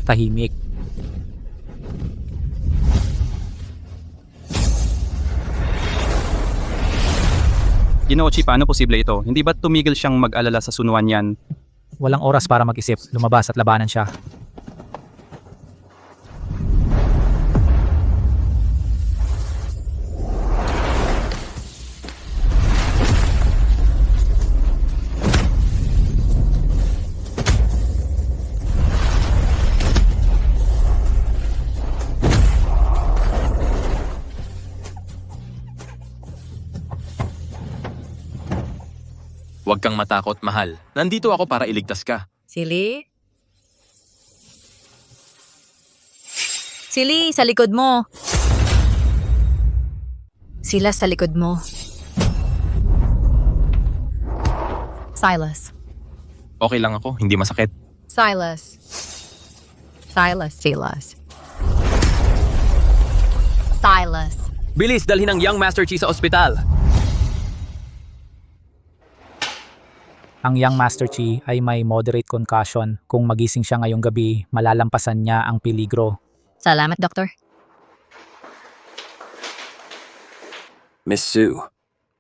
Tahimik. Ginochi, paano posible ito? Hindi ba tumigil siyang mag-alala sa sunuan yan? Walang oras para mag-isip. Lumabas at labanan siya. Huwag kang matakot, mahal. Nandito ako para iligtas ka. Sili? Sili, sa likod mo. Sila sa likod mo. Silas. Okay lang ako, hindi masakit. Silas. Silas. Bilis, dalhin ang Young Master Chi sa ospital. Ang Young Master Chi ay may moderate concussion. Kung magising siya ngayong gabi, malalampasan niya ang peligro. Salamat, Doktor. Miss Sue,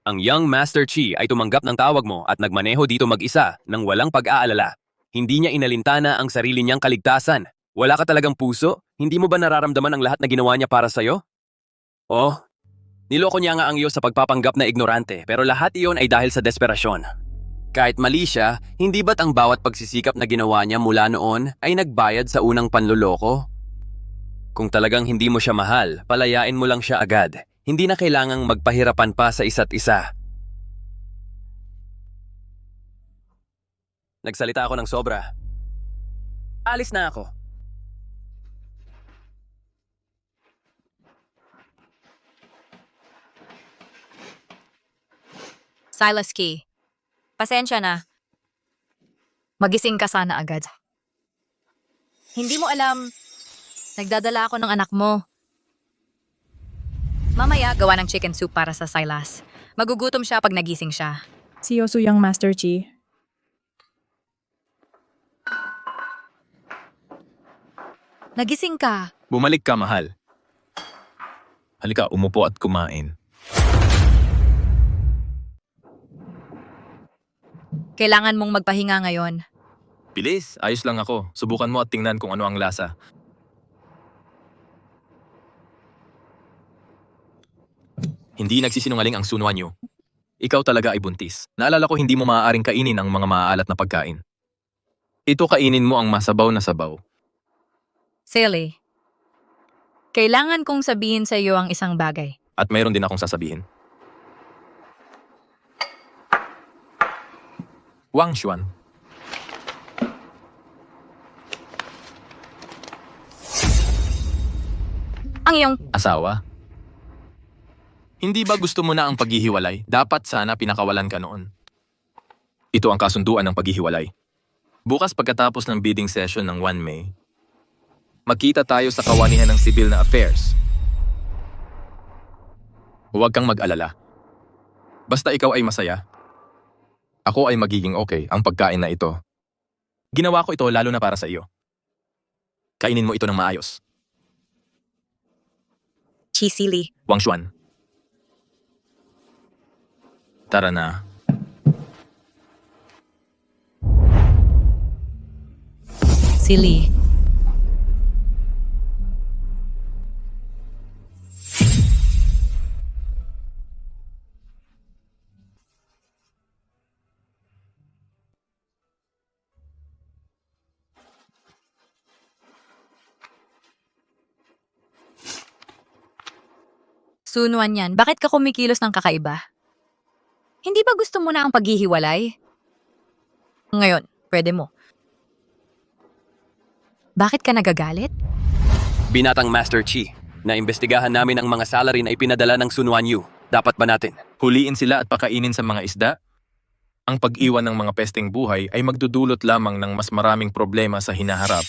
ang Young Master Chi ay tumanggap ng tawag mo at nagmaneho dito mag-isa nang walang pag-aalala. Hindi niya inalintana ang sarili niyang kaligtasan. Wala ka talagang puso? Hindi mo ba nararamdaman ang lahat na ginawa niya para sa'yo? Oh, niloko niya nga ang iyo sa pagpapanggap na ignorante, pero lahat iyon ay dahil sa desperasyon. Kahit mali siya, hindi ba't ang bawat pagsisikap na ginawa niya mula noon ay nagbayad sa unang panluloko? Kung talagang hindi mo siya mahal, palayain mo lang siya agad. Hindi na kailangang magpahirapan pa sa isa't isa. Nagsalita ako ng sobra. Alis na ako. Silas Key. Pasensya na. Magising ka sana agad. Hindi mo alam, nagdadala ako ng anak mo. Mamaya, gawa ng chicken soup para sa Silas. Magugutom siya pag nagising siya. Si Yosu Young Master Chi. Nagising ka. Bumalik ka, mahal. Halika, umupo at kumain. Kailangan mong magpahinga ngayon. Bilis, ayos lang ako. Subukan mo at tingnan kung ano ang lasa. Hindi nagsisinungaling ang sunuan niyo. Ikaw talaga ay buntis. Naalala ko hindi mo maaaring kainin ang mga maaalat na pagkain. Ito kainin mo ang masabaw na sabaw. Silly. Kailangan kong sabihin sa iyo ang isang bagay. At mayroon din akong sasabihin. Wang Xuan. Ang iyong Asawa? Hindi ba gusto mo na ang paghihiwalay? Dapat sana pinakawalan ka noon. Ito ang kasunduan ng paghihiwalay. Bukas pagkatapos ng bidding session ng 1 May, magkita tayo sa kawanihan ng civil na affairs. Huwag kang mag-alala. Basta ikaw ay masaya. Ako ay magiging okay ang pagkain na ito. Ginawa ko ito lalo na para sa iyo. Kainin mo ito ng maayos. Chisili. Wang Xuan. Tara na. Silly. Sunuan yan, bakit ka kumikilos ng kakaiba? Hindi ba gusto mo na ang paghihiwalay? Ngayon, pwede mo. Bakit ka nagagalit? Binatang Master Chi, naimbestigahan namin ang mga salary na ipinadala ng Sun Wan Yu. Dapat ba natin? Huliin sila at pakainin sa mga isda? Ang pag-iwan ng mga pesteng buhay ay magdudulot lamang ng mas maraming problema sa hinaharap.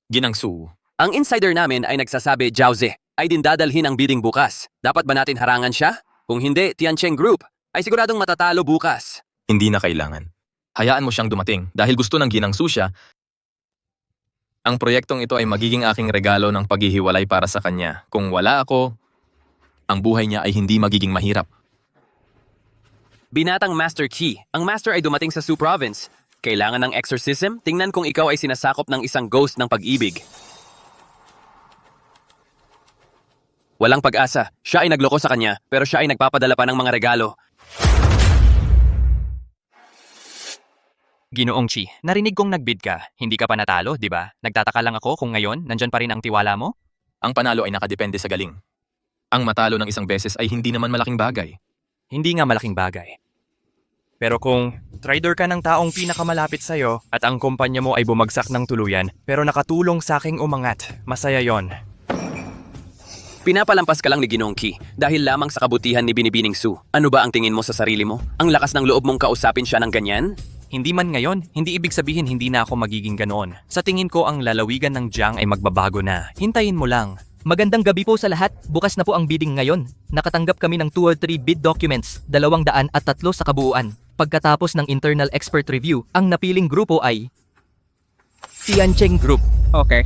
Ginangsu. Ang insider namin ay nagsasabi Zhao Ze ay dindadalhin ang bidding bukas. Dapat ba natin harangan siya? Kung hindi, Tiancheng Group ay siguradong matatalo bukas. Hindi na kailangan. Hayaan mo siyang dumating dahil gusto ng Ginangsu siya. Ang proyektong ito ay magiging aking regalo ng paghihiwalay para sa kanya. Kung wala ako, ang buhay niya ay hindi magiging mahirap. Binatang Master Chi, ang Master ay dumating sa Su Province. Kailangan ng exorcism? Tingnan kung ikaw ay sinasakop ng isang ghost ng pag-ibig. Walang pag-asa. Siya ay nagloko sa kanya, pero siya ay nagpapadala pa ng mga regalo. Ginoong Chi, narinig kong nagbid ka. Hindi ka pa natalo, di ba? Nagtataka lang ako kung ngayon, nandyan pa rin ang tiwala mo? Ang panalo ay nakadepende sa galing. Ang matalo ng isang beses ay hindi naman malaking bagay. Hindi nga malaking bagay. Pero kung trader ka ng taong pinakamalapit sa'yo at ang kumpanya mo ay bumagsak ng tuluyan, pero nakatulong sa aking umangat, masaya yon. Pinapalampas ka lang ni Ginoong Ki dahil lamang sa kabutihan ni Binibining Su. Ano ba ang tingin mo sa sarili mo? Ang lakas ng loob mong kausapin siya ng ganyan? Hindi man ngayon, hindi ibig sabihin hindi na ako magiging ganoon. Sa tingin ko ang lalawigan ng Jiang ay magbabago na. Hintayin mo lang. Magandang gabi po sa lahat. Bukas na po ang bidding ngayon. Nakatanggap kami ng 2 or 3 bid documents, 203 sa kabuuan. Pagkatapos ng internal expert review, ang napiling grupo ay Tiancheng Group. Okay.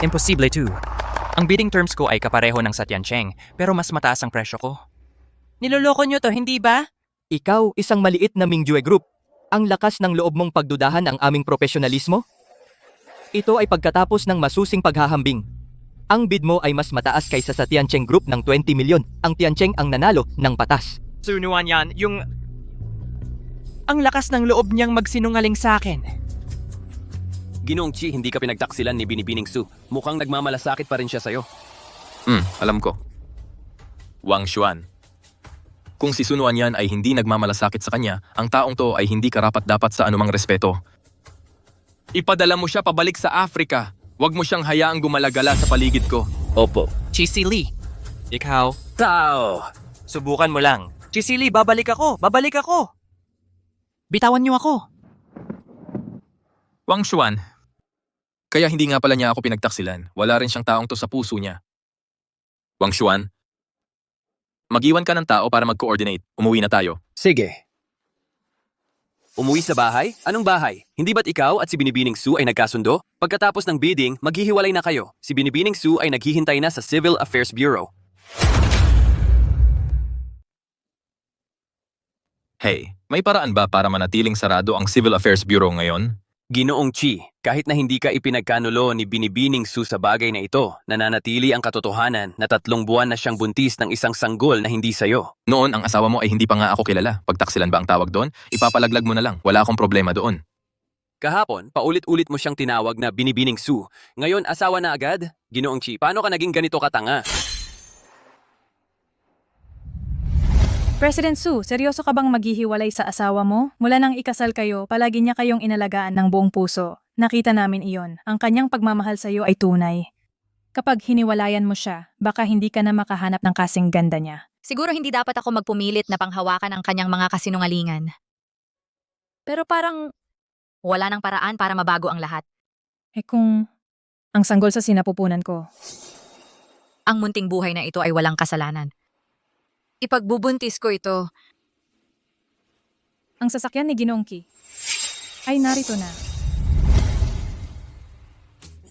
Imposible too. Ang bidding terms ko ay kapareho ng sa Tiancheng, pero mas mataas ang presyo ko. Niloloko nyo to, hindi ba? Ikaw, isang maliit na Mingjue Group. Ang lakas ng loob mong pagdudahan ang aming profesionalismo? Ito ay pagkatapos ng masusing paghahambing. Ang bid mo ay mas mataas kaysa sa Tiancheng Group ng 20 milyon. Ang Tiancheng ang nanalo ng patas. Sunuan yan, yung... Ang lakas ng loob niyang magsinungaling sa akin. Ginoong Chi, hindi ka pinagtaksilan ni Binibining Su. Mukhang nagmamalasakit pa rin siya sa'yo. Alam ko. Wang Xuan. Kung si Sun Wan yan ay hindi nagmamalasakit sa kanya, ang taong to ay hindi karapat-dapat sa anumang respeto. Ipadala mo siya pabalik sa Africa. Huwag mo siyang hayaang gumalagala sa paligid ko. Opo. Chisili. Ikaw? Tao! Subukan mo lang. Chisili, babalik ako! Babalik ako! Bitawan niyo ako! Wang Xuan. Kaya hindi nga pala niya ako pinagtaksilan. Wala rin siyang taong to sa puso niya. Wang Xuan. Mag-iwan ka ng tao para mag-coordinate. Umuwi na tayo. Sige. Umuwi sa bahay? Anong bahay? Hindi ba't ikaw at si Binibining Su ay nagkasundo? Pagkatapos ng bidding, maghihiwalay na kayo. Si Binibining Su ay naghihintay na sa Civil Affairs Bureau. Hey, may paraan ba para manatiling sarado ang Civil Affairs Bureau ngayon? Ginoong Chi, kahit na hindi ka ipinagkanulo ni Binibining Su sa bagay na ito, nananatili ang katotohanan na 3 buwan na siyang buntis ng isang sanggol na hindi sayo. Noon, ang asawa mo ay hindi pa nga ako kilala. Pagtaksilan ba ang tawag doon? Ipapalaglag mo na lang. Wala akong problema doon. Kahapon, paulit-ulit mo siyang tinawag na Binibining Su. Ngayon, asawa na agad? Ginoong Chi, paano ka naging ganito katanga? President Su, seryoso ka bang maghihiwalay sa asawa mo? Mula nang ikasal kayo, palagi niya kayong inalagaan ng buong puso. Nakita namin iyon. Ang kanyang pagmamahal sa iyo ay tunay. Kapag hiniwalayan mo siya, baka hindi ka na makahanap ng kasing ganda niya. Siguro hindi dapat ako magpumilit na panghawakan ang kanyang mga kasinungalingan. Pero parang wala nang paraan para mabago ang lahat. Eh kung ang sanggol sa sinapupunan ko. Ang munting buhay na ito ay walang kasalanan. Ipagbubuntis ko ito. Ang sasakyan ni Ginoong Ki ay narito na.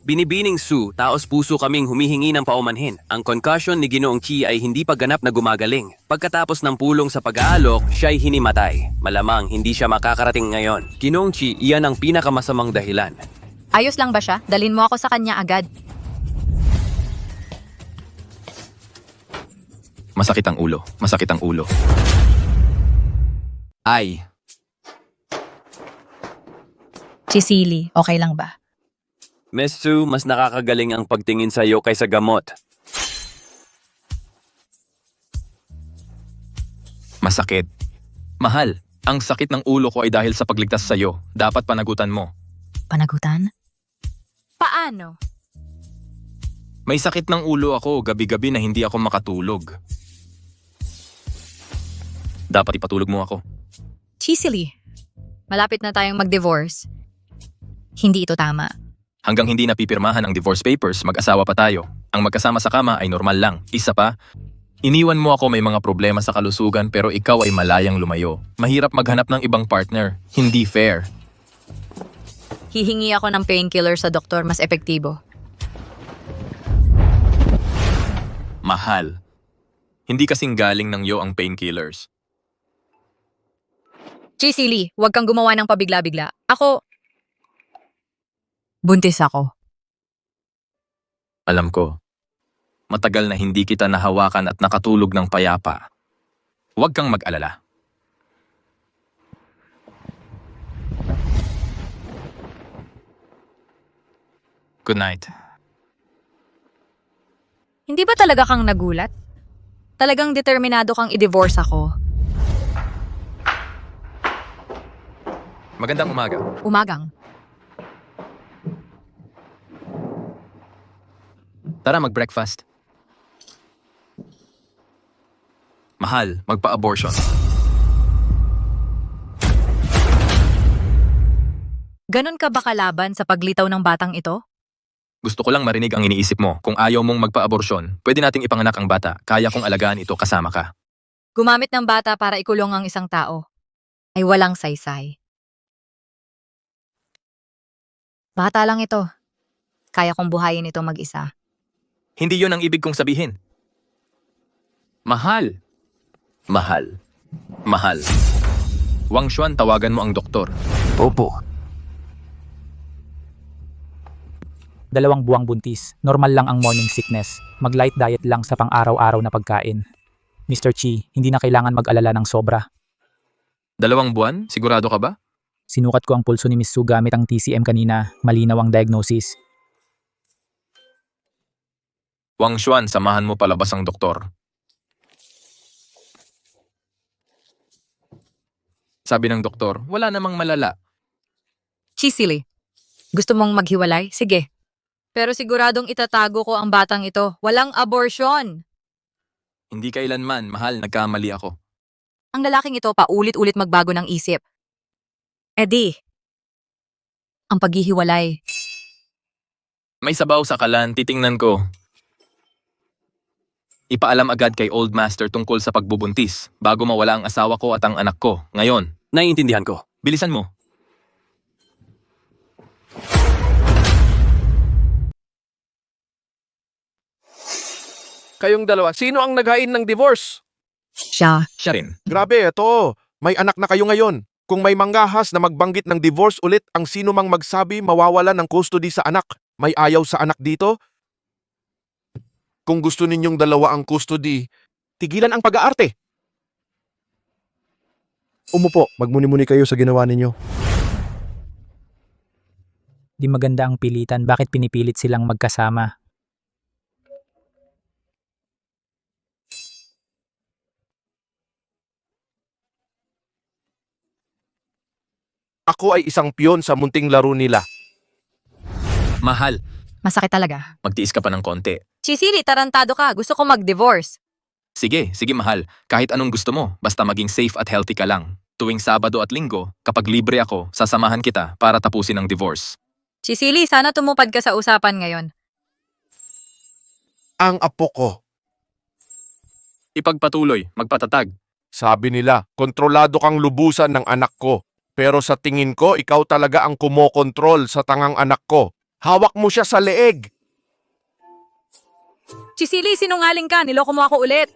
Binibining Sue, taos puso kaming humihingi ng paumanhin. Ang concussion ni Ginoong Chi ay hindi pa ganap na gumagaling. Pagkatapos ng pulong sa pag-aalok, siya ay hinimatay. Malamang hindi siya makakarating ngayon. Ginoong Chi, iyan ang pinakamasamang dahilan. Ayos lang ba siya? Dalhin mo ako sa kanya agad. Masakit ang ulo. Masakit ang ulo. Ay, Chisili, okay lang ba? Miss Sue, mas nakakagaling ang pagtingin sa iyo kaysa gamot. masakit. Mahal, ang sakit ng ulo ko ay dahil sa pagligtas sa iyo. Dapat panagutan mo. Panagutan? Paano? May sakit ng ulo ako gabi-gabi na hindi ako makatulog. Dapat ipatulog mo ako. Chisili, malapit na tayong mag-divorce. Hindi ito tama. Hanggang hindi napipirmahan ang divorce papers, mag-asawa pa tayo. Ang magkasama sa kama ay normal lang. Isa pa, iniwan mo ako may mga problema sa kalusugan pero ikaw ay malayang lumayo. Mahirap maghanap ng ibang partner. Hindi fair. Hihingi ako ng painkiller sa doktor, mas epektibo. Mahal. Hindi kasing galing ng iyo ang painkillers. Chisili, huwag kang gumawa ng pabigla-bigla. Buntis ako. Alam ko. Matagal na hindi kita nahawakan at nakatulog ng payapa. Huwag kang mag-alala. Good night. Hindi ba talaga kang nagulat? Talagang determinado kang i-divorce ako. Magandang umaga. Umagang. Tara mag-breakfast. Mahal, magpa-abortion. Ganon ka ba kalaban sa paglitaw ng batang ito? Gusto ko lang marinig ang iniisip mo. Kung ayaw mong magpa-abortion, pwede nating ipanganak ang bata. Kaya kong alagaan ito kasama ka. Gumamit ng bata para ikulong ang isang tao ay walang saysay. Bata lang ito. Kaya kong buhayin ito mag-isa. Hindi yon ang ibig kong sabihin. Mahal. Mahal. Mahal. Wang Xuan, tawagan mo ang doktor. Opo. 2 buwang buntis. Normal lang ang morning sickness. Mag-light diet lang sa pang-araw-araw na pagkain. Mr. Chi, hindi na kailangan mag-alala ng sobra. 2 buwan? Sigurado ka ba? Sinukat ko ang pulso ni Miss Su gamit ang TCM kanina. Malinaw ang diagnosis. Wang Xuan, samahan mo palabas ang doktor. Sabi ng doktor, wala namang malala. Chisili, gusto mong maghiwalay? Sige. Pero siguradong itatago ko ang batang ito. Walang abortion. Hindi kailanman, mahal, nagkamali ako. Ang lalaking ito paulit-ulit magbago ng isip. Eddie, ang paghihiwalay. May sabaw sa kalan, titingnan ko. Ipaalam agad kay Old Master tungkol sa pagbubuntis bago mawala ang asawa ko at ang anak ko. Ngayon. Naiintindihan ko. Bilisan mo. Kayong dalawa, sino ang naghain ng divorce? Siya. Siya rin. Grabe, ito. May anak na kayo ngayon. Kung may manggahas na magbanggit ng divorce ulit, ang sino mang magsabi mawawala ng custody sa anak. May ayaw sa anak dito? Kung gusto ninyong dalawa ang custody, tigilan ang pag-aarte. Umupo, magmuni-muni kayo sa ginawa ninyo. Di maganda ang pilitan. Bakit pinipilit silang magkasama? Ako ay isang piyon sa munting laro nila. Mahal, Masakit talaga. magtiis ka pa ng konti. Chisili, tarantado ka. Gusto ko mag-divorce. Sige, sige mahal. Kahit anong gusto mo, basta maging safe at healthy ka lang. Tuwing Sabado at Linggo, kapag libre ako, sasamahan kita para tapusin ang divorce. Chisili, sana tumupad ka sa usapan ngayon. Ang apo ko. Ipagpatuloy, magpatatag. Sabi nila, kontrolado kang lubusan ng anak ko. Pero sa tingin ko, ikaw talaga ang kumokontrol sa tangang anak ko. Hawak mo siya sa leeg. Chisili, sinungaling ka. Niloko mo ako ulit.